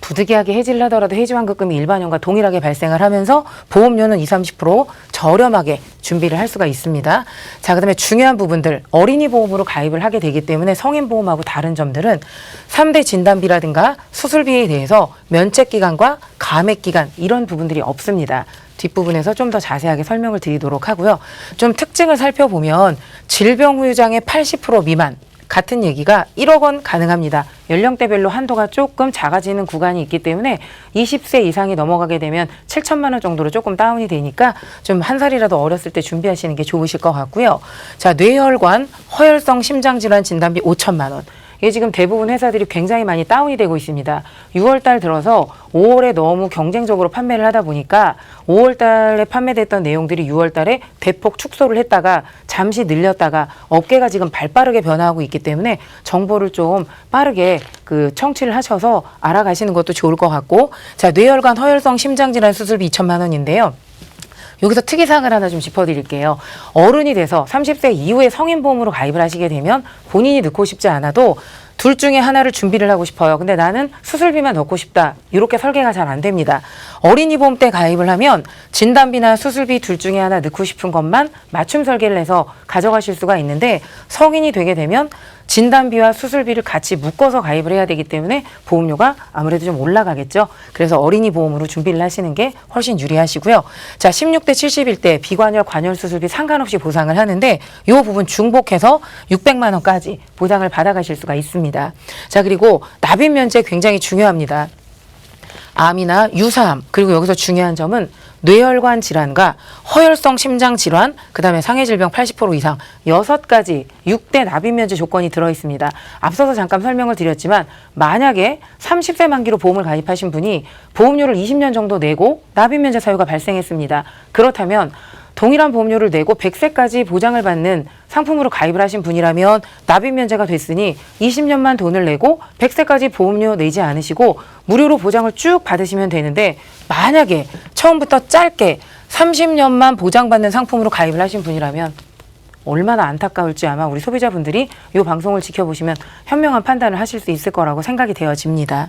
부득이하게 해지를 하더라도 해지환급금이 일반연과 동일하게 발생을 하면서 보험료는 20-30% 저렴하게 준비를 할 수가 있습니다. 자, 그다음에 중요한 부분들 어린이 보험으로 가입을 하게 되기 때문에 성인 보험하고 다른 점들은 3대 진단비라든가 수술비에 대해서 면책 기간과 감액 기간 이런 부분들이 없습니다. 뒷부분에서 좀 더 자세하게 설명을 드리도록 하고요. 좀 특징을 살펴보면 질병 후유장애 80% 미만 같은 얘기가 1억 원 가능합니다. 연령대별로 한도가 조금 작아지는 구간이 있기 때문에 20세 이상이 넘어가게 되면 7천만 원 정도로 조금 다운이 되니까 좀 한 살이라도 어렸을 때 준비하시는 게 좋으실 것 같고요. 자, 뇌혈관 허혈성 심장질환 진단비 5천만 원. 이게 지금 대부분 회사들이 굉장히 많이 다운이 되고 있습니다. 6월 달 들어서 5월에 너무 경쟁적으로 판매를 하다 보니까 5월 달에 판매됐던 내용들이 6월 달에 대폭 축소를 했다가 잠시 늘렸다가 업계가 지금 발빠르게 변화하고 있기 때문에 정보를 좀 빠르게 청취를 하셔서 알아가시는 것도 좋을 것 같고, 자, 뇌혈관 허혈성 심장질환 수술비 2천만 원인데요. 여기서 특이사항을 하나 좀 짚어드릴게요. 어른이 돼서 30세 이후에 성인보험으로 가입을 하시게 되면 본인이 넣고 싶지 않아도 둘 중에 하나를 준비를 하고 싶어요. 근데 나는 수술비만 넣고 싶다. 이렇게 설계가 잘 안 됩니다. 어린이 보험 때 가입을 하면 진단비나 수술비 둘 중에 하나 넣고 싶은 것만 맞춤 설계를 해서 가져가실 수가 있는데, 성인이 되게 되면 진단비와 수술비를 같이 묶어서 가입을 해야 되기 때문에 보험료가 아무래도 좀 올라가겠죠. 그래서 어린이 보험으로 준비를 하시는 게 훨씬 유리하시고요. 자, 16대 71대 비관절 관절 수술비 상관없이 보상을 하는데 이 부분 중복해서 600만 원까지 보상을 받아가실 수가 있습니다. 자, 그리고 납입 면제 굉장히 중요합니다. 암이나 유사암, 그리고 여기서 중요한 점은 뇌혈관 질환과 허혈성 심장 질환, 그다음에 상해 질병 80% 이상 6가지 6대 납입 면제 조건이 들어 있습니다. 앞서서 잠깐 설명을 드렸지만 만약에 30세 만기로 보험을 가입하신 분이 보험료를 20년 정도 내고 납입 면제 사유가 발생했습니다. 그렇다면 동일한 보험료를 내고 100세까지 보장을 받는 상품으로 가입을 하신 분이라면 납입 면제가 됐으니 20년만 돈을 내고 100세까지 보험료 내지 않으시고 무료로 보장을 쭉 받으시면 되는데, 만약에 처음부터 짧게 30년만 보장받는 상품으로 가입을 하신 분이라면 얼마나 안타까울지 아마 우리 소비자분들이 이 방송을 지켜보시면 현명한 판단을 하실 수 있을 거라고 생각이 되어집니다.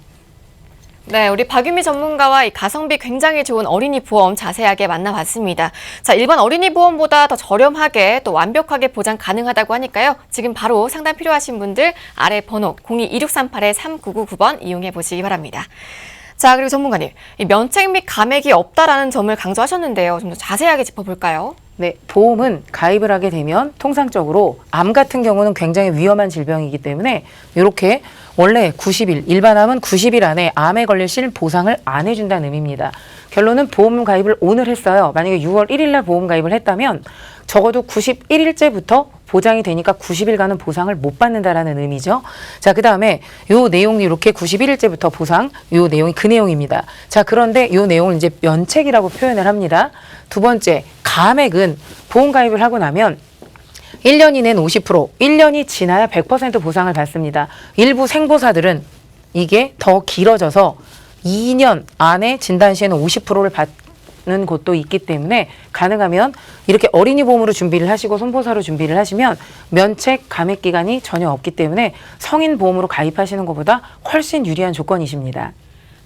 네, 우리 박유미 전문가와 이 가성비 굉장히 좋은 어린이 보험 자세하게 만나봤습니다. 자, 일반 어린이 보험보다 더 저렴하게 또 완벽하게 보장 가능하다고 하니까요. 지금 바로 상담 필요하신 분들 아래 번호 02-2638-3999번 이용해 보시기 바랍니다. 자, 그리고 전문가님, 이 면책 및 감액이 없다라는 점을 강조하셨는데요. 좀 더 자세하게 짚어볼까요? 네, 보험은 가입을 하게 되면 통상적으로 암 같은 경우는 굉장히 위험한 질병이기 때문에 이렇게 원래 90일, 일반암은 90일 안에 암에 걸릴 실 보상을 안 해준다는 의미입니다. 결론은 보험 가입을 오늘 했어요. 만약에 6월 1일 날 보험 가입을 했다면 적어도 91일째부터 보장이 되니까 90일간은 보상을 못 받는다라는 의미죠. 자, 그 다음에 요 내용이 이렇게 91일째부터 보상, 요 내용이 그 내용입니다. 자, 그런데 요 내용을 이제 면책이라고 표현을 합니다. 두 번째, 감액은 보험 가입을 하고 나면 1년 이내는 50%, 1년이 지나야 100% 보상을 받습니다. 일부 생보사들은 이게 더 길어져서 2년 안에 진단 시에는 50%를 받는 곳도 있기 때문에 가능하면 이렇게 어린이 보험으로 준비를 하시고 손보사로 준비를 하시면 면책 감액 기간이 전혀 없기 때문에 성인 보험으로 가입하시는 것보다 훨씬 유리한 조건이십니다.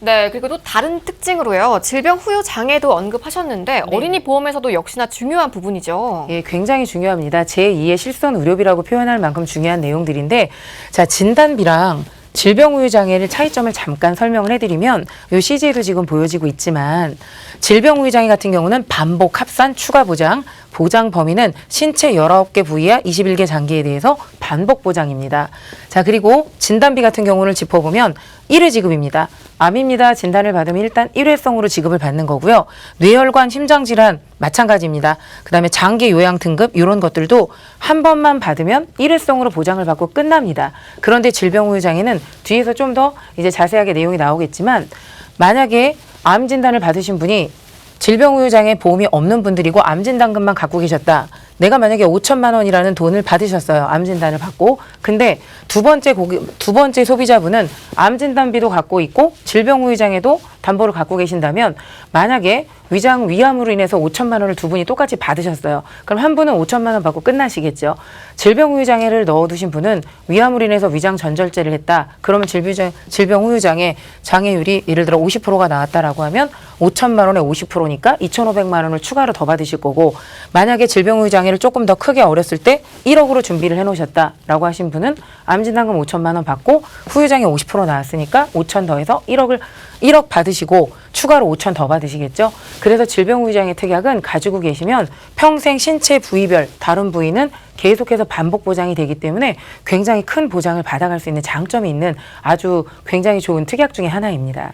네, 그리고 또 다른 특징으로요. 질병 후유 장애도 언급하셨는데 네. 어린이 보험에서도 역시나 중요한 부분이죠. 예, 굉장히 중요합니다. 제2의 실손 의료비라고 표현할 만큼 중요한 내용들인데, 자, 진단비랑 질병 후유 장애를 차이점을 잠깐 설명을 해드리면 이 CG에도 지금 보여지고 있지만, 질병 후유 장애 같은 경우는 반복 합산 추가 보장, 보장 범위는 신체 19개 부위와 21개 장기에 대해서 반복 보장입니다. 자, 그리고 진단비 같은 경우를 짚어보면 1회 지급입니다. 암입니다. 진단을 받으면 일단 1회성으로 지급을 받는 거고요. 뇌혈관 심장질환 마찬가지입니다. 그 다음에 장기 요양 등급 이런 것들도 한 번만 받으면 1회성으로 보장을 받고 끝납니다. 그런데 질병 후유 장애는 뒤에서 좀 더 이제 자세하게 내용이 나오겠지만, 만약에 암 진단을 받으신 분이 질병 후유 장애 보험이 없는 분들이고 암 진단금만 갖고 계셨다. 내가 만약에 5천만 원이라는 돈을 받으셨어요. 암 진단을 받고. 근데 두 번째 소비자분은 암 진단비도 갖고 있고 질병 후유 장애도 담보를 갖고 계신다면 만약에 위장 위암으로 인해서 5천만 원을 두 분이 똑같이 받으셨어요. 그럼 한 분은 5천만 원 받고 끝나시겠죠. 질병후유장애를 넣어두신 분은 위암으로 인해서 위장 전절제를 했다. 그러면 질병후유장애 장애율이 예를 들어 50%가 나왔다라고 하면 5천만 원에 50%니까 2,500만 원을 추가로 더 받으실 거고, 만약에 질병후유장애를 조금 더 크게 어렸을 때 1억으로 준비를 해놓으셨다라고 하신 분은 암진단금 5천만 원 받고 후유장애 50% 나왔으니까 5천 더해서 1억 받으시고 추가로 5천 더 받으시겠죠. 그래서 질병후유장애 특약은 가지고 계시면 평생 신체 부위별 다른 부위는 계속해서 반복 보장이 되기 때문에 굉장히 큰 보장을 받아갈 수 있는 장점이 있는 아주 굉장히 좋은 특약 중에 하나입니다.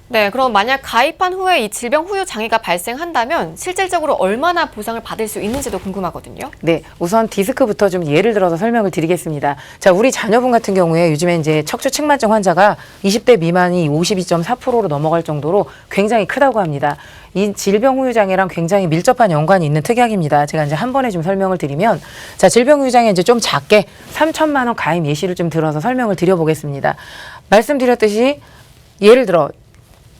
네, 그럼 만약 가입한 후에 이 질병 후유 장애가 발생한다면 실질적으로 얼마나 보상을 받을 수 있는지도 궁금하거든요. 네, 우선 디스크부터 좀 예를 들어서 설명을 드리겠습니다. 자, 우리 자녀분 같은 경우에 요즘에 이제 척추 측만증 환자가 20대 미만이 52.4%로 넘어갈 정도로 굉장히 크다고 합니다. 이 질병 후유 장애랑 굉장히 밀접한 연관이 있는 특약입니다. 제가 이제 한 번에 좀 설명을 드리면, 자, 질병 후유 장애 이제 좀 작게 3천만 원 가입 예시를 좀 들어서 설명을 드려보겠습니다. 말씀드렸듯이 예를 들어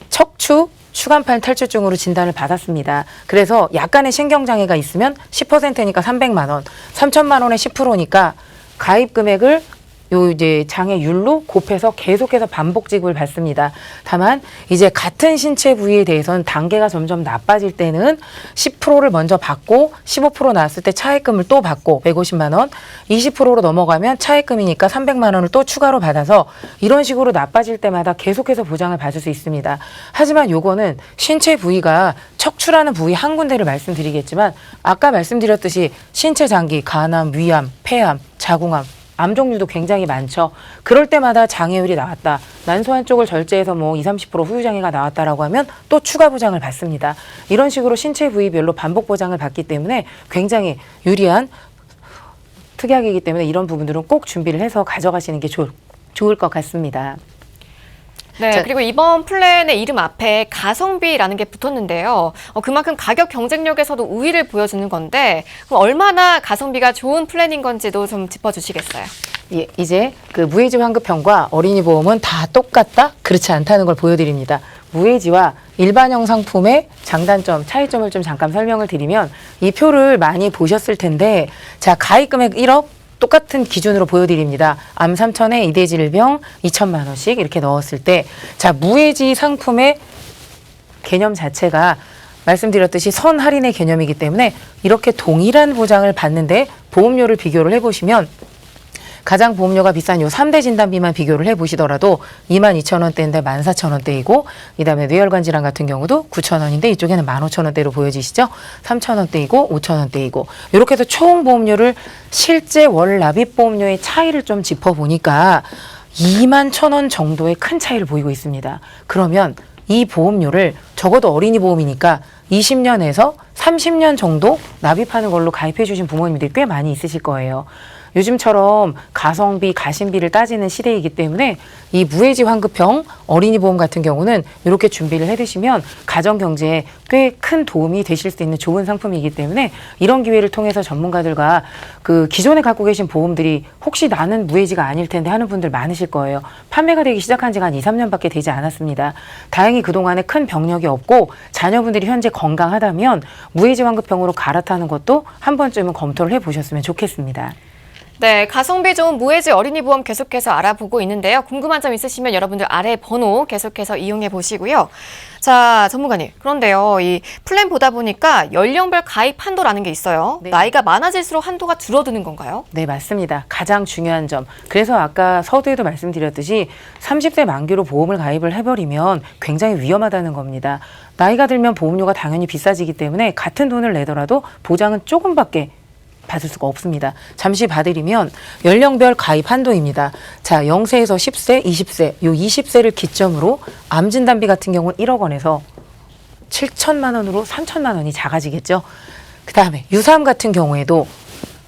척추 추간판 탈출증으로 진단을 받았습니다. 그래서 약간의 신경장애가 있으면 10%니까 300만 원, 3천만 원의 10%니까 가입 금액을 요 이제 장애율로 곱해서 계속해서 반복 지급을 받습니다. 다만 이제 같은 신체 부위에 대해서는 단계가 점점 나빠질 때는 10%를 먼저 받고 15% 나왔을 때 차액금을 또 받고 150만 원, 20%로 넘어가면 차액금이니까 300만 원을 또 추가로 받아서 이런 식으로 나빠질 때마다 계속해서 보장을 받을 수 있습니다. 하지만 요거는 신체 부위가 척추라는 부위 한 군데를 말씀드리겠지만 아까 말씀드렸듯이 신체 장기, 간암, 위암, 폐암, 자궁암, 암 종류도 굉장히 많죠. 그럴 때마다 장애율이 나왔다. 난소 한쪽을 절제해서 뭐 20, 30% 후유장애가 나왔다라고 하면 또 추가 보장을 받습니다. 이런 식으로 신체 부위별로 반복 보장을 받기 때문에 굉장히 유리한 특약이기 때문에 이런 부분들은 꼭 준비를 해서 가져가시는 게 좋을 것 같습니다. 네, 자, 그리고 이번 플랜의 이름 앞에 가성비라는 게 붙었는데요. 그만큼 가격 경쟁력에서도 우위를 보여주는 건데 그럼 얼마나 가성비가 좋은 플랜인 건지도 좀 짚어주시겠어요? 예, 이제 그 무해지 환급형과 어린이 보험은 다 똑같다? 그렇지 않다는 걸 보여드립니다. 무해지와 일반형 상품의 장단점, 차이점을 좀 잠깐 설명을 드리면 이 표를 많이 보셨을 텐데, 자, 가입 금액 1억 똑같은 기준으로 보여드립니다. 암 3천에 이대질병 2천만 원씩 이렇게 넣었을 때, 자, 무해지 상품의 개념 자체가 말씀드렸듯이 선 할인의 개념이기 때문에 이렇게 동일한 보장을 받는데 보험료를 비교를 해보시면 가장 보험료가 비싼 요 3대 진단비만 비교를 해보시더라도 22,000원대인데 14,000원대이고, 이 다음에 뇌혈관 질환 같은 경우도 9,000원인데 이쪽에는 15,000원대로 보여지시죠? 3,000원대이고 5,000원대이고 이렇게 해서 총 보험료를 실제 월 납입 보험료의 차이를 좀 짚어보니까 21,000원 정도의 큰 차이를 보이고 있습니다. 그러면 이 보험료를 적어도 어린이 보험이니까 20년에서 30년 정도 납입하는 걸로 가입해 주신 부모님들이 꽤 많이 있으실 거예요. 요즘처럼 가성비, 가심비를 따지는 시대이기 때문에 이 무해지 환급형 어린이 보험 같은 경우는 이렇게 준비를 해두시면 가정 경제에 꽤 큰 도움이 되실 수 있는 좋은 상품이기 때문에 이런 기회를 통해서 전문가들과 그 기존에 갖고 계신 보험들이 혹시 나는 무해지가 아닐 텐데 하는 분들 많으실 거예요. 판매가 되기 시작한 지가 한 2, 3년밖에 되지 않았습니다. 다행히 그동안에 큰 병력이 없고 자녀분들이 현재 건강하다면 무해지 환급형으로 갈아타는 것도 한 번쯤은 검토를 해보셨으면 좋겠습니다. 네, 가성비 좋은 무해지 어린이 보험 계속해서 알아보고 있는데요. 궁금한 점 있으시면 여러분들 아래 번호 계속해서 이용해 보시고요. 자, 전문가님. 그런데요, 이 플랜 보다 보니까 연령별 가입 한도라는 게 있어요. 네. 나이가 많아질수록 한도가 줄어드는 건가요? 네, 맞습니다. 가장 중요한 점. 그래서 아까 서두에도 말씀드렸듯이 30세 만기로 보험을 가입을 해버리면 굉장히 위험하다는 겁니다. 나이가 들면 보험료가 당연히 비싸지기 때문에 같은 돈을 내더라도 보장은 조금밖에 받을 수가 없습니다. 잠시 봐드리면 연령별 가입 한도입니다. 자, 0세에서 10세, 20세, 요 20세를 기점으로 암 진단비 같은 경우는 1억 원에서 7천만 원으로 3천만 원이 작아지겠죠. 그 다음에 유사암 같은 경우에도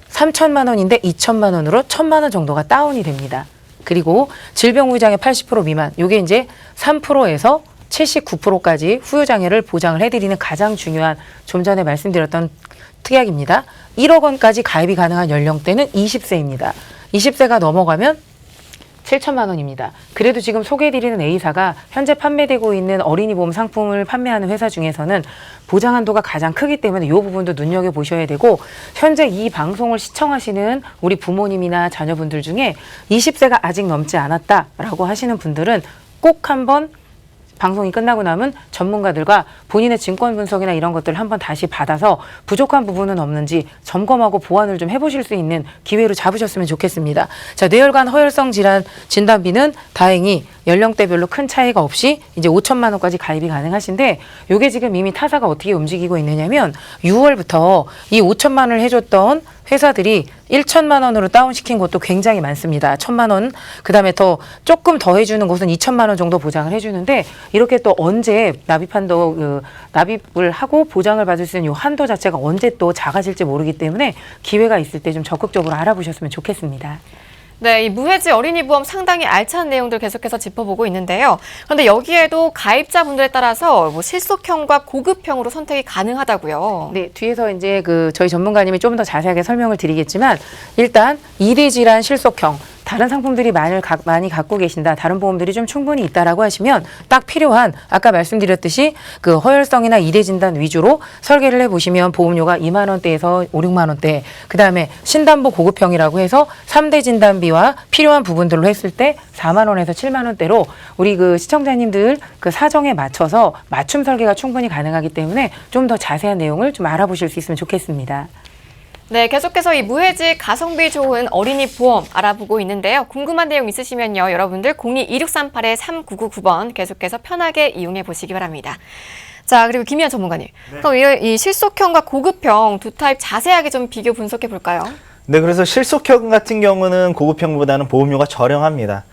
3천만 원인데 2천만 원으로 1천만 원 정도가 다운이 됩니다. 그리고 질병후유장애 80% 미만, 요게 이제 3%에서 79%까지 후유장애를 보장을 해드리는 가장 중요한 좀 전에 말씀드렸던 특약입니다. 1억 원까지 가입이 가능한 연령대는 20세입니다. 20세가 넘어가면 7천만 원입니다. 그래도 지금 소개해드리는 A사가 현재 판매되고 있는 어린이 보험 상품을 판매하는 회사 중에서는 보장 한도가 가장 크기 때문에 이 부분도 눈여겨보셔야 되고, 현재 이 방송을 시청하시는 우리 부모님이나 자녀분들 중에 20세가 아직 넘지 않았다라고 하시는 분들은 꼭 한번 방송이 끝나고 나면 전문가들과 본인의 증권 분석이나 이런 것들을 한번 다시 받아서 부족한 부분은 없는지 점검하고 보완을 좀 해보실 수 있는 기회로 잡으셨으면 좋겠습니다. 자, 뇌혈관 허혈성 질환 진단비는 다행히 연령대별로 큰 차이가 없이 이제 5천만 원까지 가입이 가능하신데, 요게 지금 이미 타사가 어떻게 움직이고 있느냐면 6월부터 이 5천만 원을 해줬던 회사들이 1천만 원으로 다운시킨 곳도 굉장히 많습니다. 1천만 원, 그다음에 더 조금 더 해주는 곳은 2천만 원 정도 보장을 해주는데, 이렇게 또 언제 납입한도 납입을 하고 보장을 받을 수 있는 이 한도 자체가 언제 또 작아질지 모르기 때문에 기회가 있을 때 좀 적극적으로 알아보셨으면 좋겠습니다. 네, 이 무해지 어린이 보험 상당히 알찬 내용들 계속해서 짚어보고 있는데요. 그런데 여기에도 가입자분들에 따라서 뭐 실속형과 고급형으로 선택이 가능하다고요. 네, 뒤에서 이제 저희 전문가님이 좀 더 자세하게 설명을 드리겠지만, 일단 2대 질환 실속형, 다른 상품들이 많이 갖고 계신다, 다른 보험들이 좀 충분히 있다라고 하시면 딱 필요한, 아까 말씀드렸듯이 그 허혈성이나 2대 진단 위주로 설계를 해보시면 보험료가 2만 원대에서 5, 6만 원대, 그 다음에 신담보 고급형이라고 해서 3대 진단비와 필요한 부분들로 했을 때 4만 원에서 7만 원대로 우리 시청자님들 사정에 맞춰서 맞춤 설계가 충분히 가능하기 때문에 좀 더 자세한 내용을 좀 알아보실 수 있으면 좋겠습니다. 네, 계속해서 이 무해지 가성비 좋은 어린이 보험 알아보고 있는데요. 궁금한 내용 있으시면요, 여러분들 02-2638-3999번 계속해서 편하게 이용해 보시기 바랍니다. 자, 그리고 김희연 전문가님, 그럼 이 실속형과 고급형 두 타입 자세하게 좀 비교 분석해 볼까요? 네, 그래서 실속형 같은 경우는 고급형보다는 보험료가 저렴합니다.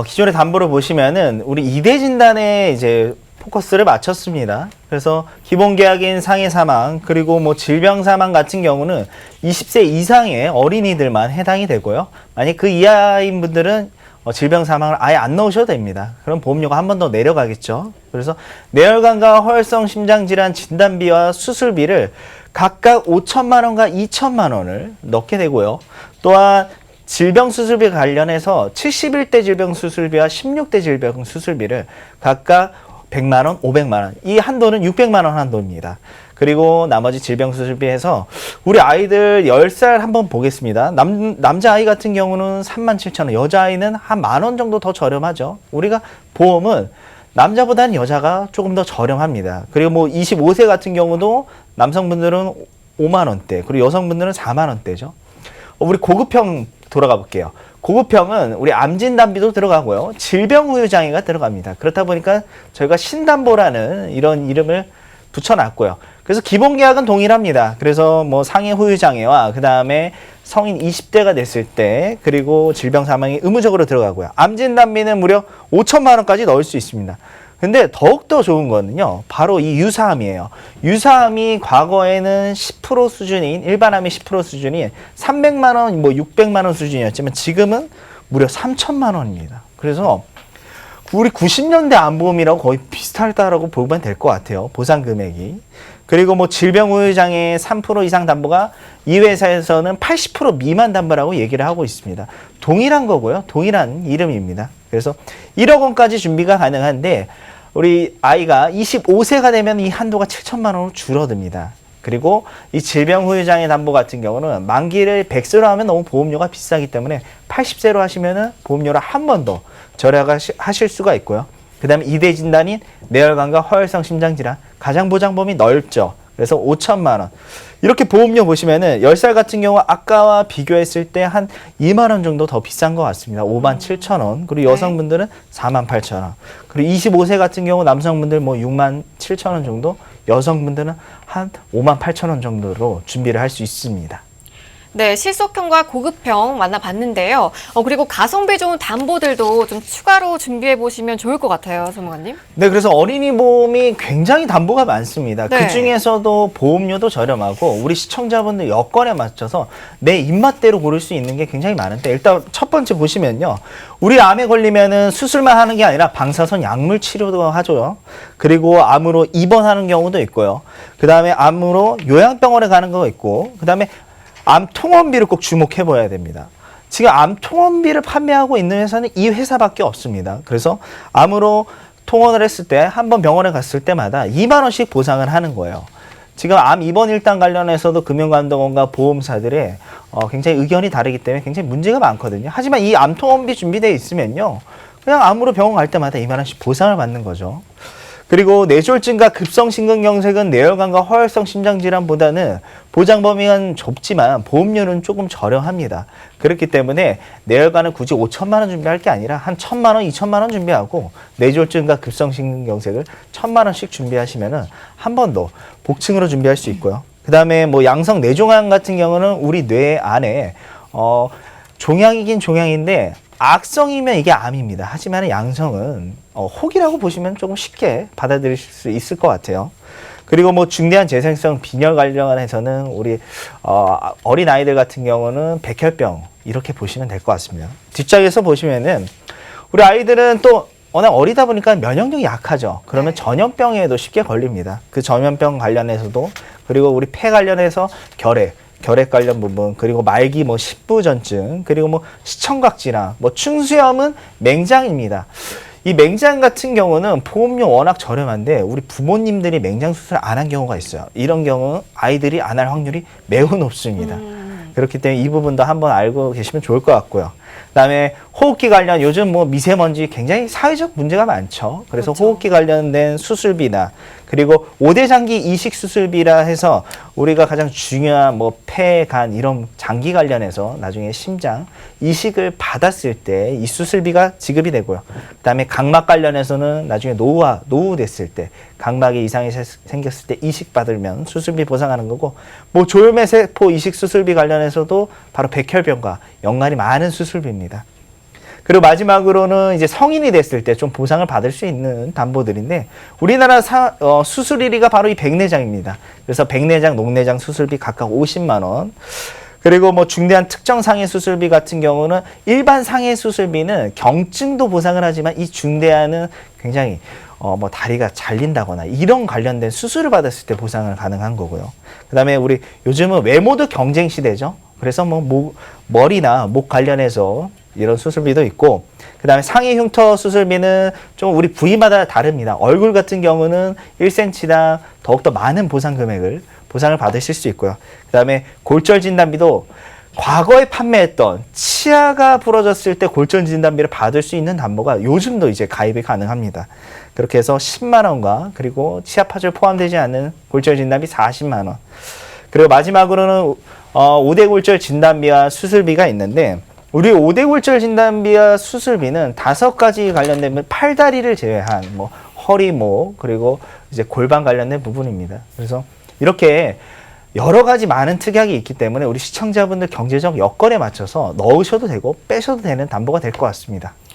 기존의 담보를 보시면은 우리 2대 진단에 이제 포커스를 맞췄습니다. 그래서 기본 계약인 상해 사망, 그리고 뭐 질병 사망 같은 경우는 20세 이상의 어린이들만 해당이 되고요. 만약 그 이하인 분들은 질병 사망을 아예 안 넣으셔도 됩니다. 그럼 보험료가 한 번 더 내려가겠죠. 그래서 뇌혈관과 허혈성 심장질환 진단비와 수술비를 각각 5천만 원과 2천만 원을 넣게 되고요. 또한 질병 수술비 관련해서 71대 질병 수술비와 16대 질병 수술비를 각각 100만 원, 500만 원. 이 한도는 600만 원 한도입니다. 그리고 나머지 질병 수술비에서 우리 아이들 10살 한번 보겠습니다. 남자아이 같은 경우는 37,000원, 여자아이는 한 만 원 정도 더 저렴하죠. 우리가 보험은 남자보다는 여자가 조금 더 저렴합니다. 그리고 뭐 25세 같은 경우도 남성분들은 5만 원대, 그리고 여성분들은 4만 원대죠. 우리 고급형 돌아가 볼게요. 고급형은 우리 암 진단비도 들어가고요. 질병 후유 장애가 들어갑니다. 그렇다 보니까 저희가 신담보라는 이런 이름을 붙여놨고요. 그래서 기본 계약은 동일합니다. 그래서 뭐 상해 후유 장애와 그 다음에 성인 20대가 됐을 때, 그리고 질병 사망이 의무적으로 들어가고요. 암 진단비는 무려 5천만 원까지 넣을 수 있습니다. 근데 더욱더 좋은 거는요, 바로 이 유사암이에요. 유사암이 과거에는 10% 수준인, 일반암이 10% 수준인 300만 원, 뭐 600만 원 수준이었지만 지금은 무려 3천만 원입니다. 그래서 우리 90년대 암보험이라고 거의 비슷하다라고 보면 될 것 같아요. 보상 금액이. 그리고 뭐 질병 후유 장애 3% 이상 담보가 이 회사에서는 80% 미만 담보라고 얘기를 하고 있습니다. 동일한 거고요. 동일한 이름입니다. 그래서 1억 원까지 준비가 가능한데, 우리 아이가 25세가 되면 이 한도가 7천만 원으로 줄어듭니다. 그리고 이 질병 후유 장애 담보 같은 경우는 만기를 100세로 하면 너무 보험료가 비싸기 때문에 80세로 하시면은 보험료를 한 번 더 절약하실 수가 있고요. 그 다음에 2대 진단인 뇌혈관과 허혈성 심장질환, 가장 보장범위 넓죠. 그래서 5천만 원. 이렇게 보험료 보시면은 10살 같은 경우 아까와 비교했을 때 한 2만 원 정도 더 비싼 것 같습니다. 5만 7천 원. 그리고 여성분들은 4만 8천 원. 그리고 25세 같은 경우 남성분들 뭐 6만 7천 원 정도, 여성분들은 한 5만 8천 원 정도로 준비를 할 수 있습니다. 네, 실속형과 고급형 만나봤는데요. 그리고 가성비 좋은 담보들도 좀 추가로 준비해 보시면 좋을 것 같아요, 전문가님. 네, 그래서 어린이 보험이 굉장히 담보가 많습니다. 네. 그 중에서도 보험료도 저렴하고 우리 시청자분들 여건에 맞춰서 내 입맛대로 고를 수 있는 게 굉장히 많은데, 일단 첫 번째 보시면요. 우리 암에 걸리면은 수술만 하는 게 아니라 방사선 약물 치료도 하죠. 그리고 암으로 입원하는 경우도 있고요. 그 다음에 암으로 요양병원에 가는 거 있고, 그 다음에 암 통원비를 꼭 주목해 봐야 됩니다. 지금 암 통원비를 판매하고 있는 회사는 이 회사밖에 없습니다. 그래서 암으로 통원을 했을 때 한 번 병원에 갔을 때마다 2만 원씩 보상을 하는 거예요. 지금 암 입원 일당 관련해서도 금융감독원과 보험사들의 굉장히 의견이 다르기 때문에 굉장히 문제가 많거든요. 하지만 이 암 통원비 준비되어 있으면요, 그냥 암으로 병원 갈 때마다 2만 원씩 보상을 받는 거죠. 그리고 뇌졸중과 급성심근경색은 뇌혈관과 허혈성 심장질환보다는 보장 범위는 좁지만 보험료는 조금 저렴합니다. 그렇기 때문에 뇌혈관은 굳이 5천만 원 준비할 게 아니라 한 1,000만 원, 2천만 원 준비하고 뇌졸중과 급성심근경색을 1,000만 원씩 준비하시면은 한 번 더 복층으로 준비할 수 있고요. 그 다음에 뭐 양성 뇌종양 같은 경우는 우리 뇌 안에 종양이긴 종양인데 악성이면 이게 암입니다. 하지만 양성은 혹이라고 보시면 조금 쉽게 받아들일 수 있을 것 같아요. 그리고 뭐 중대한 재생성 빈혈 관련해서는 우리 어린 아이들 같은 경우는 백혈병 이렇게 보시면 될 것 같습니다. 뒷장에서 보시면은 우리 아이들은 또 워낙 어리다 보니까 면역력이 약하죠. 그러면 전염병에도 쉽게 걸립니다. 그 전염병 관련해서도, 그리고 우리 폐 관련해서 결핵 관련 부분, 그리고 말기 뭐 식부전증, 그리고 뭐 시청각 질환, 뭐 충수염은 맹장입니다. 이 맹장 같은 경우는 보험료 워낙 저렴한데 우리 부모님들이 맹장 수술 안 한 경우가 있어요. 이런 경우 아이들이 안 할 확률이 매우 높습니다. 그렇기 때문에 이 부분도 한번 알고 계시면 좋을 것 같고요. 그다음에 호흡기 관련, 요즘 뭐 미세먼지 굉장히 사회적 문제가 많죠. 그래서 그렇죠. 호흡기 관련된 수술비나, 그리고 5대 장기 이식 수술비라 해서 우리가 가장 중요한 뭐 폐, 간 이런 장기 관련해서 나중에 심장 이식을 받았을 때 이 수술비가 지급이 되고요. 그다음에 각막 관련해서는 나중에 노후 됐을 때 각막에 이상이 생겼을 때 이식 받으면 수술비 보상하는 거고, 뭐 조혈매세포 이식 수술비 관련해서도 바로 백혈병과 연관이 많은 수술비입니다. 그리고 마지막으로는 이제 성인이 됐을 때 좀 보상을 받을 수 있는 담보들인데, 우리나라 수술 1위가 바로 이 백내장입니다. 그래서 백내장, 녹내장 수술비 각각 50만 원. 그리고 뭐 중대한 특정 상해 수술비 같은 경우는 일반 상해 수술비는 경증도 보상을 하지만 이 중대한은 굉장히 뭐 다리가 잘린다거나 이런 관련된 수술을 받았을 때 보상을 가능한 거고요. 그다음에 우리 요즘은 외모도 경쟁 시대죠. 그래서 뭐 머리나 목 관련해서 이런 수술비도 있고, 그 다음에 상해 흉터 수술비는 좀 우리 부위마다 다릅니다. 얼굴 같은 경우는 1cm당 더욱더 많은 보상을 받으실 수 있고요. 그 다음에 골절 진단비도 과거에 판매했던 치아가 부러졌을 때 골절 진단비를 받을 수 있는 담보가 요즘도 이제 가입이 가능합니다. 그렇게 해서 10만 원과 그리고 치아 파절 포함되지 않는 골절 진단비 40만 원. 그리고 마지막으로는 5대 골절 진단비와 수술비가 있는데, 우리 5대 골절 진단비와 수술비는 5가지 관련된 팔다리를 제외한 뭐 허리, 목, 그리고 이제 골반 관련된 부분입니다. 그래서 이렇게 여러 가지 많은 특약이 있기 때문에 우리 시청자분들 경제적 여건에 맞춰서 넣으셔도 되고 빼셔도 되는 담보가 될 것 같습니다.